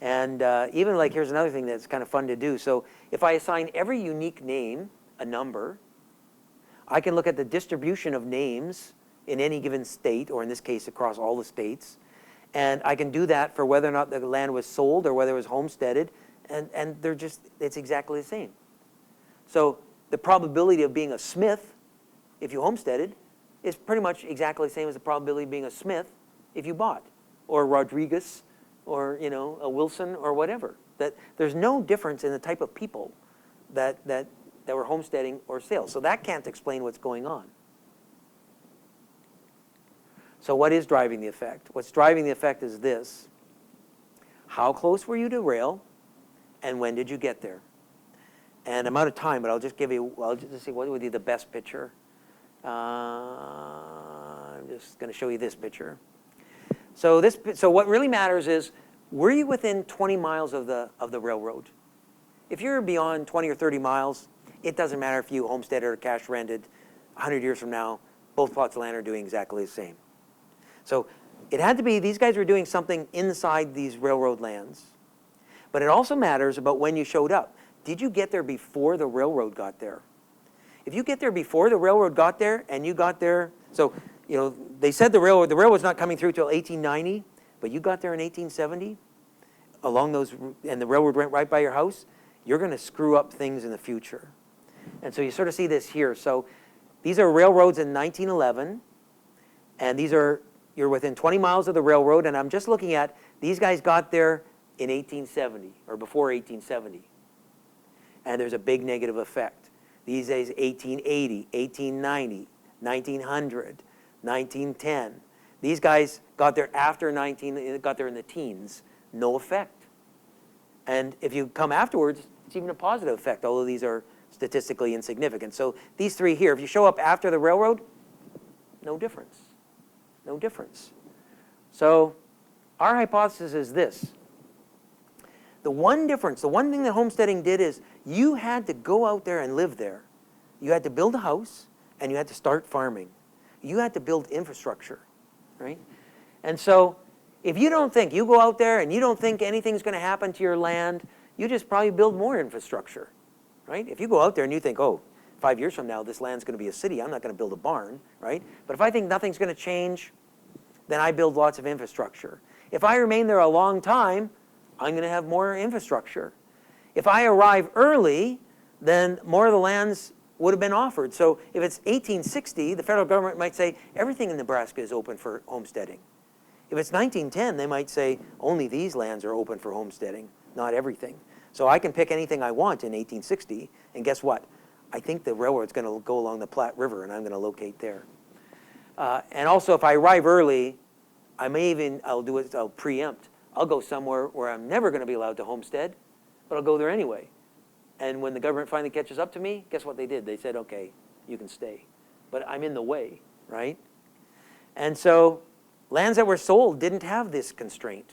And even here's another thing that's kind of fun to do. So if I assign every unique name a number, I can look at the distribution of names in any given state, or in this case across all the states. And I can do that for whether or not the land was sold or whether it was homesteaded. And it's exactly the same. So the probability of being a Smith, if you homesteaded, is pretty much exactly the same as the probability of being a Smith if you bought, or Rodriguez, or a Wilson, or whatever. That there's no difference in the type of people that were homesteading or sales. So that can't explain what's going on. So what is driving the effect? What's driving the effect is this. How close were you to rail, and when did you get there? And I'm out of time, but I'll just see what would be the best picture. I'm just going to show you this picture. So what really matters is, were you within 20 miles of the railroad? If you're beyond 20 or 30 miles, it doesn't matter if you homesteaded or cash rented. 100 years from now, both plots of land are doing exactly the same. So it had to be, these guys were doing something inside these railroad lands. But it also matters about when you showed up. Did you get there before the railroad got there? If you get there before the railroad got there, and you got there, so they said the railroad's not coming through till 1890, but you got there in 1870, and the railroad went right by your house, you're going to screw up things in the future. And so you sort of see this here. So these are railroads in 1911, and these are you're within 20 miles of the railroad, and I'm just looking at, these guys got there in 1870, or before 1870. And there's a big negative effect. These days, 1880, 1890, 1900, 1910. These guys got there after got there in the teens. No effect. And if you come afterwards, it's even a positive effect, although these are statistically insignificant. So these three here, if you show up after the railroad, no difference. No difference. So our hypothesis is this. The one difference, the one thing that homesteading did is you had to go out there and live there. You had to build a house, and you had to start farming. You had to build infrastructure, right? And so if you don't think, you go out there and you don't think anything's going to happen to your land, you just probably build more infrastructure, right? If you go out there and you think, oh, 5 years from now, this land's going to be a city, I'm not going to build a barn, right? But if I think nothing's going to change, then I build lots of infrastructure. If I remain there a long time, I'm going to have more infrastructure. If I arrive early, then more of the lands would have been offered. So if it's 1860, the federal government might say, everything in Nebraska is open for homesteading. If it's 1910, they might say, only these lands are open for homesteading, not everything. So I can pick anything I want in 1860, and guess what? I think the railroad's going to go along the Platte River, and I'm going to locate there. And also, if I arrive early, I'll preempt. I'll go somewhere where I'm never going to be allowed to homestead, but I'll go there anyway. And when the government finally catches up to me, guess what they did? They said, okay, you can stay. But I'm in the way, right? And so lands that were sold didn't have this constraint.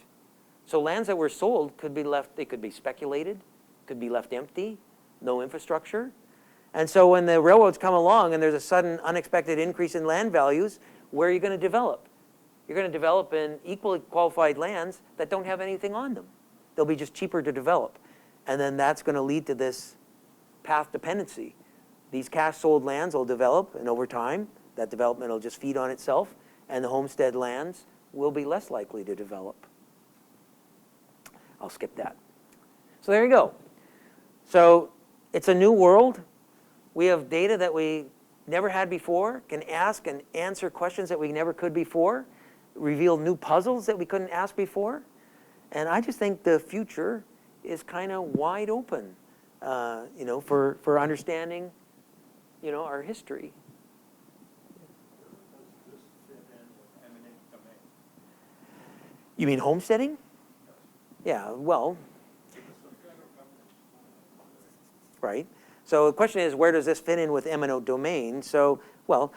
So lands that were sold could be left, they could be speculated, could be left empty, no infrastructure. And so when the railroads come along and there's a sudden unexpected increase in land values, where are you going to develop? You're going to develop in equally qualified lands that don't have anything on them. They'll be just cheaper to develop. And then that's going to lead to this path dependency. These cash-sold lands will develop, and over time, that development will just feed on itself, and the homestead lands will be less likely to develop. I'll skip that. So there you go. So it's a new world. We have data that we never had before, can ask and answer questions that we never could before, reveal new puzzles that we couldn't ask before. And I just think the future is kind of wide open, for understanding, our history. Does this fit in with eminent domain? You mean homesteading? Yeah, well, right. So the question is, where does this fit in with eminent domain? So, well,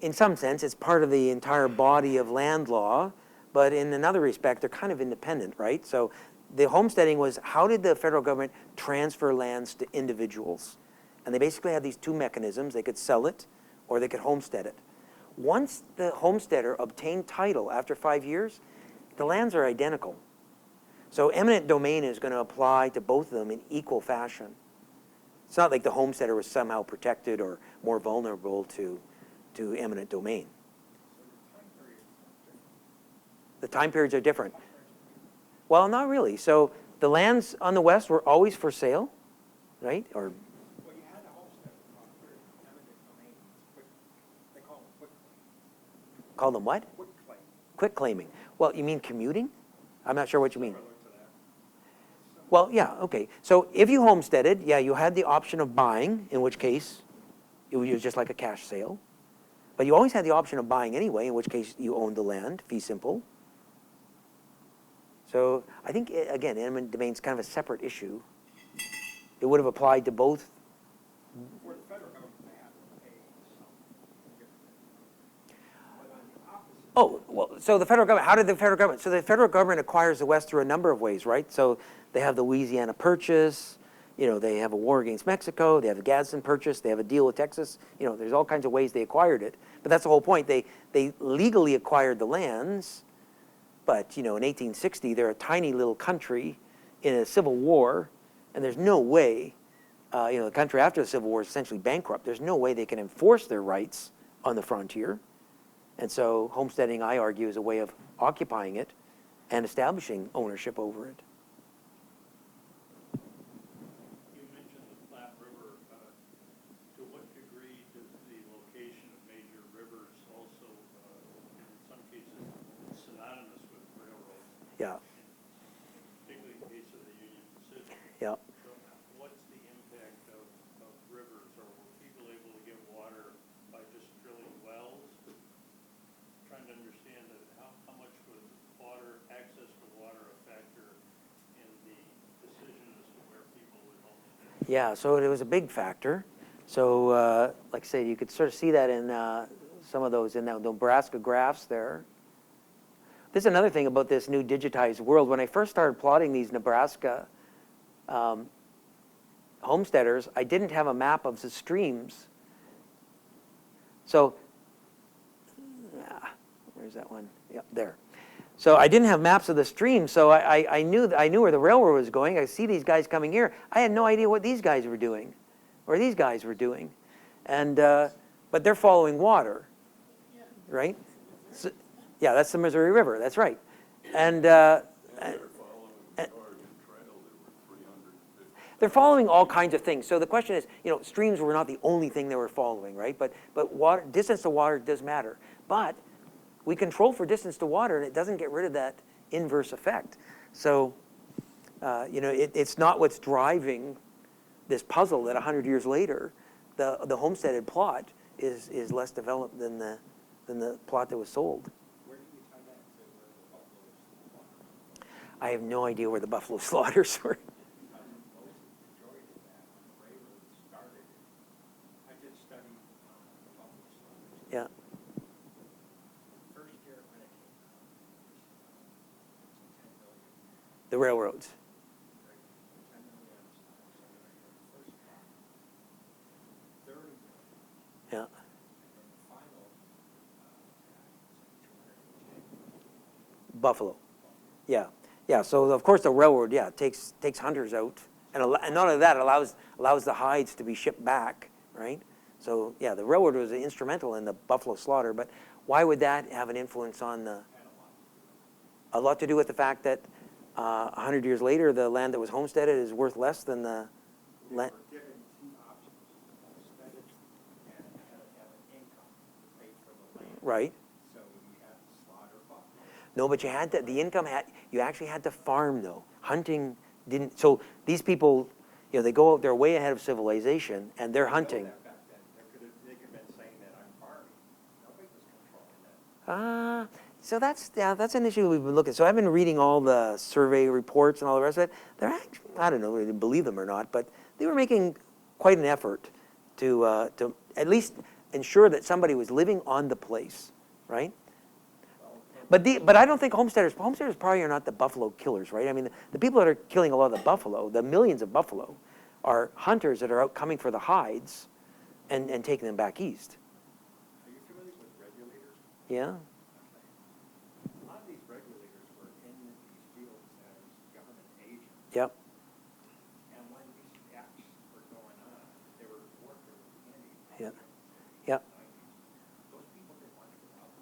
in some sense, it's part of the entire body of land law, but in another respect, they're kind of independent, right? So the homesteading was, how did the federal government transfer lands to individuals? And they basically had these two mechanisms. They could sell it, or they could homestead it. Once the homesteader obtained title after 5 years, the lands are identical. So eminent domain is going to apply to both of them in equal fashion. It's not like the homesteader was somehow protected or more vulnerable to eminent domain. The time periods are different. Well, not really. So the lands on the west were always for sale, right? Or Well, you had a homestead on eminent domain. They call them quick claim. call them what? Quick claim. Quit claiming. Well, you mean commuting? I'm not sure what you mean. Similar to that. Well, yeah, okay. So if you homesteaded, yeah, you had the option of buying, in which case it was just like a cash sale. But you always had the option of buying anyway, in which case you owned the land, fee simple. So I think, again, eminent domain is kind of a separate issue. It would have applied to both. For the federal government, they have to pay some different. But on the opposite. Oh, well, so the federal government, how did the federal government? So the federal government acquires the West through a number of ways, right? So they have the Louisiana Purchase, they have a war against Mexico, they have the Gadsden Purchase, they have a deal with Texas. There's all kinds of ways they acquired it. But that's the whole point. They legally acquired the lands, but, in 1860, they're a tiny little country in a civil war, and there's no way, the country after the Civil War is essentially bankrupt. There's no way they can enforce their rights on the frontier. And so homesteading, I argue, is a way of occupying it and establishing ownership over it. You mentioned the Platte River. To what degree does the location of major rivers also Yeah, so it was a big factor. So, like I said, you could sort of see that in some of those in the Nebraska graphs there. This is another thing about this new digitized world. When I first started plotting these Nebraska homesteaders, I didn't have a map of the streams. So, where's that one? Yep, there. So I didn't have maps of the streams, so I knew where the railroad was going. I see these guys coming here. I had no idea what these guys were doing, or these guys were doing, and but they're following water, right? So, yeah, that's the Missouri River. That's right, and they're following all kinds of things. So the question is, streams were not the only thing they were following, right? But water, distance to water does matter, but we control for distance to water, and it doesn't get rid of that inverse effect. So, it's not what's driving this puzzle that 100 years later, the homesteaded plot is less developed than the plot that was sold. Where did you tie that to where the buffalo was? I have no idea where the buffalo slaughters were. Because most majority of that on the railroad started. I did study the buffalo slaughters. Yeah. First year when it came out, it was 10 million. The railroads. 10 million first crop. 30 million. Yeah. And then the final Buffalo. Yeah. Yeah. So of course the railroad, takes hunters out, and not only that, allows the hides to be shipped back, right? So yeah, the railroad was instrumental in the buffalo slaughter, but why would that have an influence on the? A lot to do with the fact that 100 years later, the land that was homesteaded is worth less than the land. They were given two options, homestead it and had to have an income to pay for the land. Right. So you had to slaughter buffalo. No, but you actually had to farm though. Hunting didn't. So these people, they go out, they're way ahead of civilization, and they're hunting. That back then, they could have been saying that I'm farming. Nobody was controlling that. So that's an issue we've been looking at. So I've been reading all the survey reports and all the rest of it. They're actually, I don't know whether you believe them or not, but they were making quite an effort to at least ensure that somebody was living on the place, right? But I don't think homesteaders probably are not the buffalo killers, right? I mean, the people that are killing a lot of the buffalo, the millions of buffalo, are hunters that are out coming for the hides and taking them back east. Are you familiar with regulators? Yeah? A lot of these regulators were in these fields as government agents. Yep. And when these acts were going on, they were working with the Indians. Yeah. Yep. Those people didn't want to go out.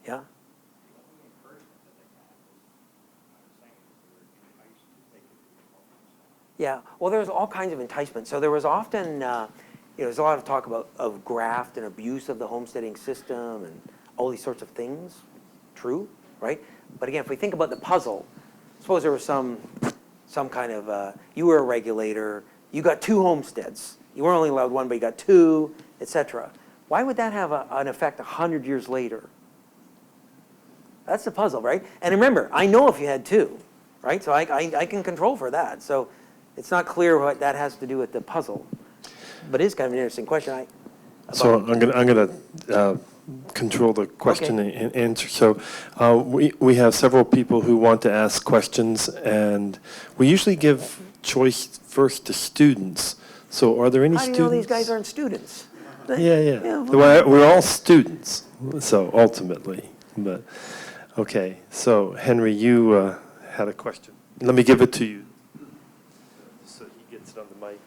Yeah. The only encouragement that they had was, I was saying, they were enticed to take it to the homeless. Yeah, well, there's all kinds of enticement. So there was often, there's a lot of talk of graft and abuse of the homesteading system and all these sorts of things. True, right? But again, if we think about the puzzle, suppose there was some kind of, you were a regulator, you got 2 homesteads. You weren't only allowed 1, but you got 2, etc. Why would that have an effect 100 years later? That's the puzzle, right? And remember, I know if you had 2, right? So I can control for that. So it's not clear what that has to do with the puzzle, but it is kind of an interesting question. So I'm gonna control the question and answer. So we have several people who want to ask questions, and we usually give choice first to students. So are there any How do students? you know these guys aren't students? Yeah. well- We're all students, so ultimately. But okay, so Henry, you had a question. Let me give it to you, so he gets it on the mic.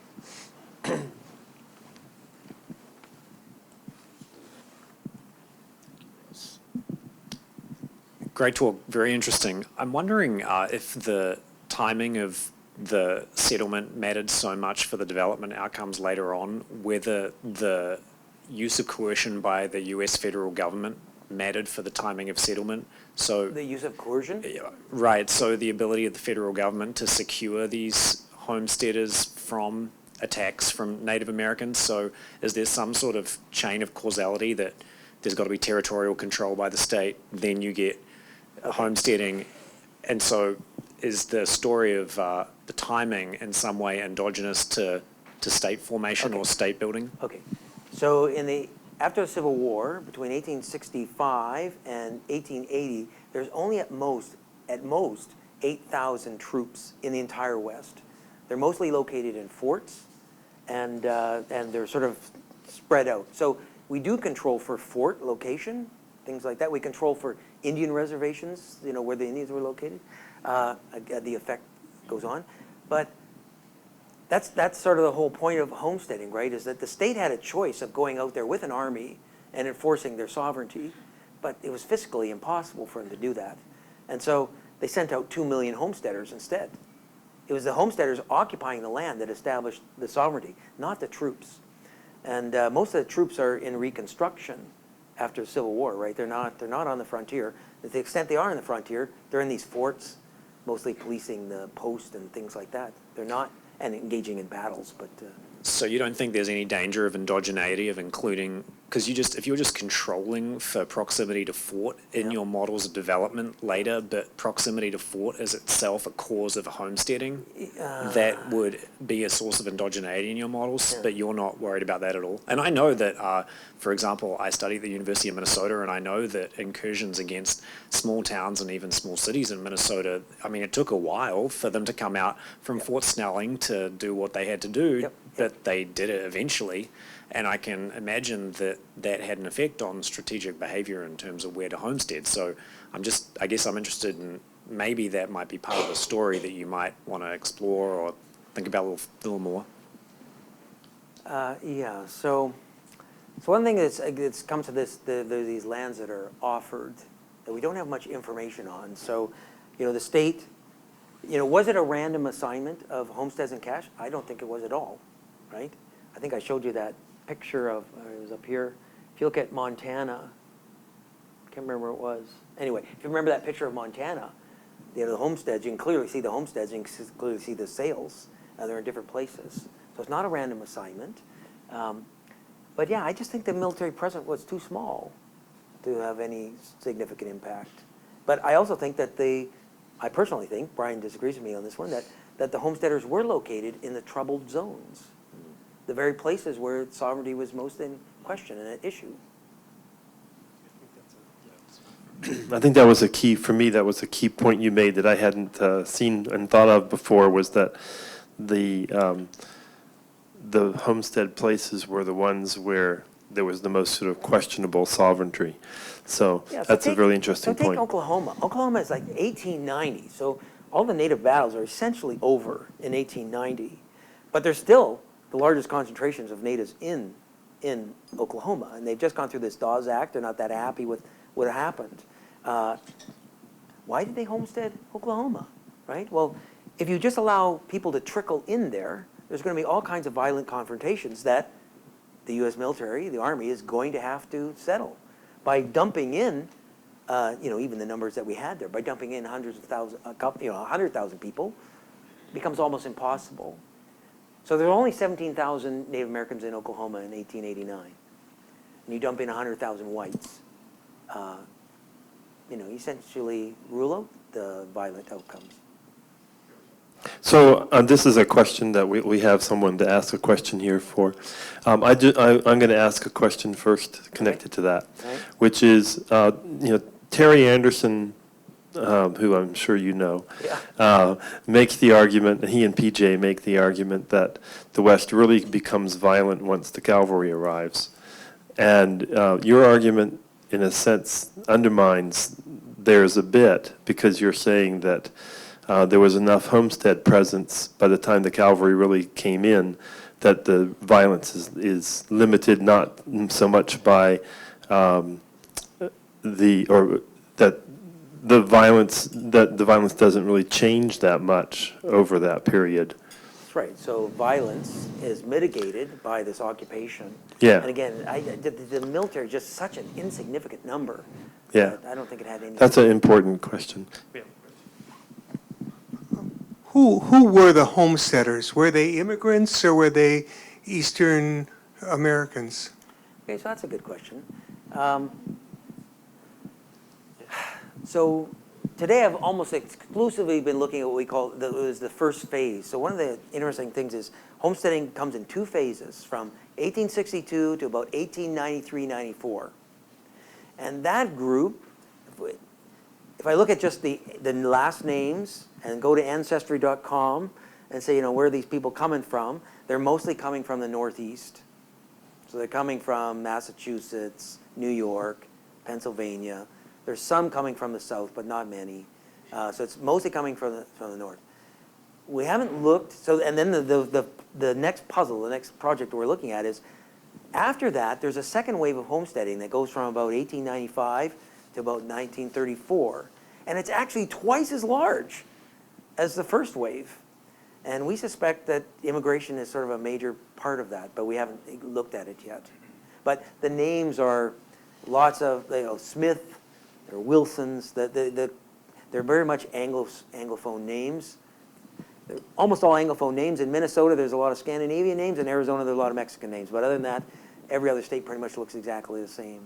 Great talk, very interesting. I'm wondering if the timing of the settlement mattered so much for the development outcomes later on, whether the use of coercion by the US federal government mattered for the timing of settlement. So The use of coercion? right, so the ability of the federal government to secure these homesteaders from attacks from Native Americans. So is there some sort of chain of causality that there's got to be territorial control by the state, then you get homesteading, and so is the story of the timing in some way endogenous to to state formation or Okay. state building? Okay, so after the Civil War, between 1865 and 1880, there's only at most 8,000 troops in the entire West. They're mostly located in forts, and they're sort of spread out. So we do control for fort location, things like that. We control for Indian reservations, where the Indians were located. The effect goes on, but that's sort of the whole point of homesteading, right? Is that the state had a choice of going out there with an army and enforcing their sovereignty, but it was fiscally impossible for them to do that. And so they sent out 2 million homesteaders instead. It was the homesteaders occupying the land that established the sovereignty, not the troops. And most of the troops are in Reconstruction after the Civil War, right? They're not on the frontier. To the extent they are on the frontier, they're in these forts, mostly policing the post and things like that. They're not, and engaging in battles, but... So you don't think there's any danger of endogeneity, of including, because if you're just controlling for proximity to fort in your models of development later, but proximity to fort is itself a cause of homesteading, that would be a source of endogeneity in your models, but you're not worried about that at all. And I know that, for example, I study at the University of Minnesota, and I know that incursions against small towns and even small cities in Minnesota, I mean, it took a while for them to come out from Fort Snelling to do what they had to do. But they did it eventually, and I can imagine that had an effect on strategic behavior in terms of where to homestead. So I guess I'm interested in, maybe that might be part of the story that you might want to explore or think about a little more. Yeah, so one thing that's come to this, there are these lands that are offered that we don't have much information on. So, the state, was it a random assignment of homesteads and cash? I don't think it was at all. Right? I think I showed you that picture of, it was up here. If you look at Montana, I can't remember where it was. Anyway, if you remember that picture of Montana, the homesteads, you can clearly see the homesteads, you can clearly see the sales. They're in different places. So it's not a random assignment. But yeah, I just think the military presence was too small to have any significant impact. But I also think that I personally think, Brian disagrees with me on this one, that the homesteaders were located in the troubled zones. The very places where sovereignty was most in question and at issue. I think that was a key, for me, that was a key point you made that I hadn't seen and thought of before, was that the homestead places were the ones where there was the most sort of questionable sovereignty. So that's a really interesting point. So take Oklahoma. Oklahoma is like 1890, so all the native battles are essentially over in 1890. But there's still the largest concentrations of natives in Oklahoma, and they've just gone through this Dawes Act. They're not that happy with what happened. Why did they homestead Oklahoma, right? Well, if you just allow people to trickle in there, there's going to be all kinds of violent confrontations that the U.S. military, the Army, is going to have to settle. By dumping in, even the numbers that we had there, by dumping in hundreds of thousands, 100,000 people, it becomes almost impossible. So there were only 17,000 Native Americans in Oklahoma in 1889. And you dump in 100,000 whites, you essentially rule out the violent outcomes. So this is a question that we have someone to ask a question here for. I'm going to ask a question first connected to that, which is, Terry Anderson, who I'm sure you know, makes the argument, and he and PJ make the argument that the West really becomes violent once the cavalry arrives. And your argument, in a sense, undermines theirs a bit, because you're saying that there was enough homestead presence by the time the cavalry really came in that the violence is limited not so much by the violence doesn't really change that much over that period. That's right. So violence is mitigated by this occupation. Yeah. And again, the military is just such an insignificant number. Yeah. I don't think it had any. That's an important question. Who were the homesteaders? Were they immigrants or were they Eastern Americans? Okay, so that's a good question. So today I've almost exclusively been looking at what we call the first phase. So one of the interesting things is homesteading comes in two phases, from 1862 to about 1893-94. And that group, if I look at just the last names and go to Ancestry.com and say, where are these people coming from, they're mostly coming from the Northeast. So they're coming from Massachusetts, New York, Pennsylvania. There's some coming from the South, but not many. So it's mostly coming from the North. We haven't looked, and then the next puzzle, the next project we're looking at is, after that, there's a second wave of homesteading that goes from about 1895 to about 1934. And it's actually twice as large as the first wave. And we suspect that immigration is sort of a major part of that, but we haven't looked at it yet. But the names are lots of, Smith, they're Wilsons, they're very much Anglophone names. They're almost all Anglophone names. In Minnesota, there's a lot of Scandinavian names. In Arizona, there's a lot of Mexican names. But other than that, every other state pretty much looks exactly the same.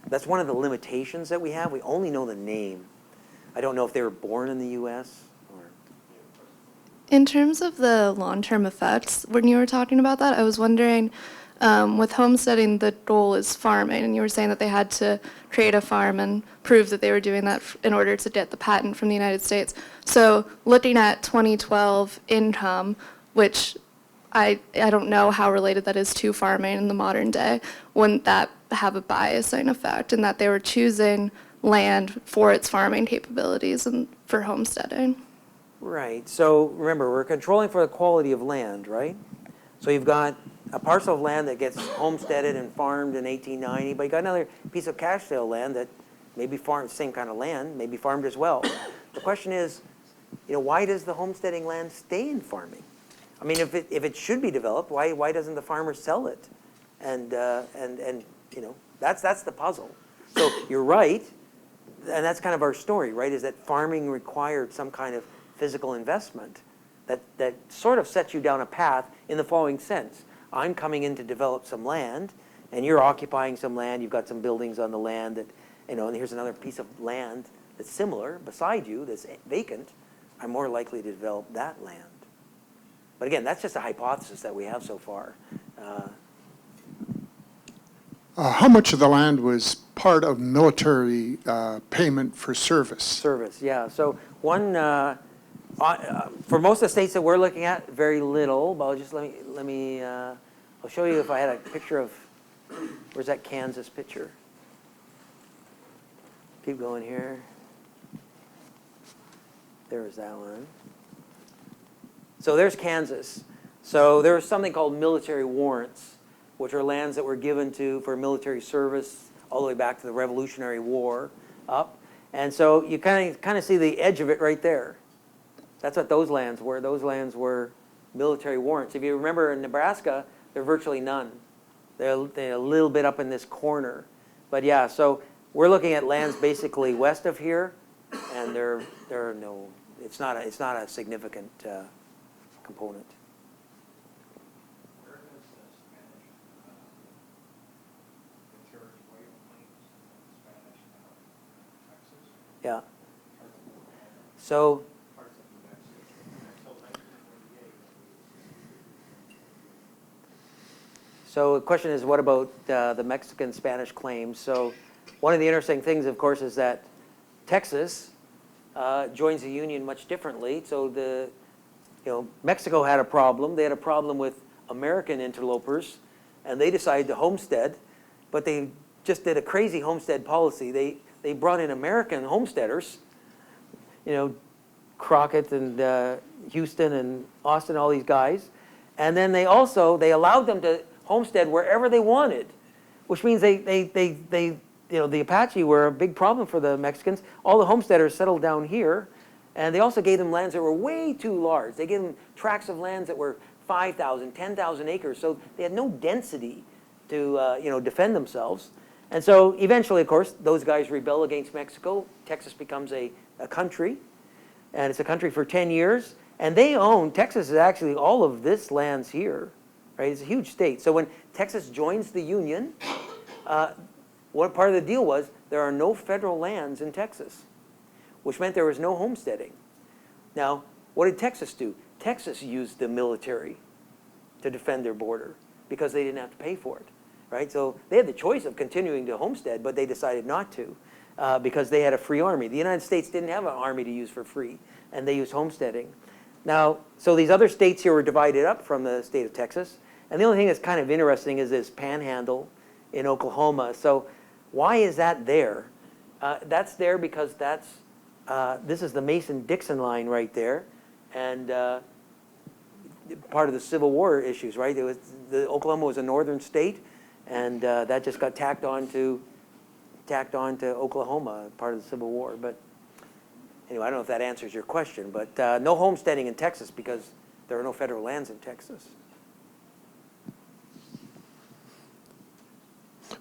That's one of the limitations that we have. We only know the name. I don't know if they were born in the U.S. or. In terms of the long-term effects, when you were talking about that, I was wondering, with homesteading, the goal is farming, and you were saying that they had to create a farm and prove that they were doing that in order to get the patent from the United States. So looking at 2012 income, which I don't know how related that is to farming in the modern day, wouldn't that have a biasing effect in that they were choosing land for its farming capabilities and for homesteading? Right. So remember, we're controlling for the quality of land, right? So you've got a parcel of land that gets homesteaded and farmed in 1890, but you got another piece of cash sale land that may be farmed, same kind of land, may be farmed as well. The question is, why does the homesteading land stay in farming? I mean, if it should be developed, why doesn't the farmer sell it? And that's the puzzle. So you're right, and that's kind of our story, right? Is that farming required some kind of physical investment that sort of sets you down a path in the following sense. I'm coming in to develop some land, and you're occupying some land. You've got some buildings on the land that, and here's another piece of land that's similar beside you that's vacant. I'm more likely to develop that land. But again, that's just a hypothesis that we have so far. How much of the land was part of military payment for service? Service, yeah. So one, for most of the states that we're looking at, very little. But let me. I'll show you if I had a picture of. Where's that Kansas picture? Keep going here. There's that one. So there's Kansas. So there was something called military warrants, which are lands that were given for military service all the way back to the Revolutionary War up. And so you kind of see the edge of it right there. That's what those lands were. Those lands were military warrants. If you remember in Nebraska, there are virtually none. They're a little bit up in this corner. But yeah, so we're looking at lands basically west of here, and there are no, it's not a significant component. Where does the Spanish the Church Way of Plains, Spanish now, Texas? Yeah. Parts of So parts of New Mexico until 1948. So the question is, what about the Mexican-Spanish claims? So one of the interesting things, of course, is that Texas joins the Union much differently. So Mexico had a problem. They had a problem with American interlopers, and they decided to homestead, but they just did a crazy homestead policy. They brought in American homesteaders, Crockett and Houston and Austin, all these guys, and then they allowed them to homestead wherever they wanted, which means the Apache were a big problem for the Mexicans. All the homesteaders settled down here, and they also gave them lands that were way too large. They gave them tracts of lands that were 5,000, 10,000 acres, so they had no density to defend themselves. And so eventually, of course, those guys rebel against Mexico. Texas becomes a country, and it's a country for 10 years. And Texas is actually all of this land's here, right? It's a huge state. So when Texas joins the Union, one part of the deal was there are no federal lands in Texas, which meant there was no homesteading. Now, what did Texas do? Texas used the military to defend their border because they didn't have to pay for it, right? So they had the choice of continuing to homestead, but they decided not to because they had a free army. The United States didn't have an army to use for free, and they used homesteading. Now, so these other states here were divided up from the state of Texas, and the only thing that's kind of interesting is this panhandle in Oklahoma. So why is that there? That's there because this is the Mason-Dixon line right there, and part of the Civil War issues, right? Oklahoma was a northern state, and that just got tacked on to Oklahoma, part of the Civil War. But anyway, I don't know if that answers your question, but no homesteading in Texas because there are no federal lands in Texas.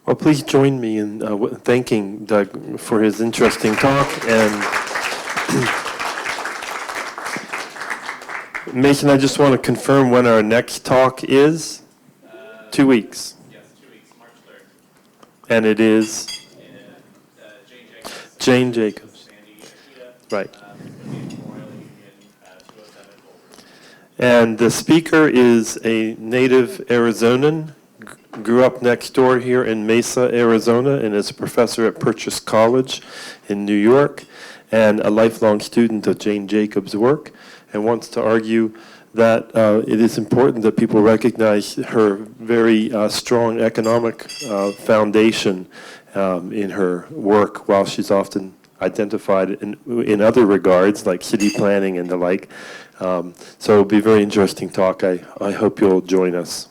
Well, please join me in thanking Doug for his interesting talk. And Mason, I just want to confirm when our next talk is. 2 weeks. Yes, 2 weeks, March 3rd. And it is Jane Jacobs. Right. And the speaker is a native Arizonan, grew up next door here in Mesa, Arizona, and is a professor at Purchase College in New York, and a lifelong student of Jane Jacobs' work, and wants to argue that it is important that people recognize her very strong economic foundation in her work, while she's often identified in other regards, like city planning and the like. So it'll be a very interesting talk. I hope you'll join us.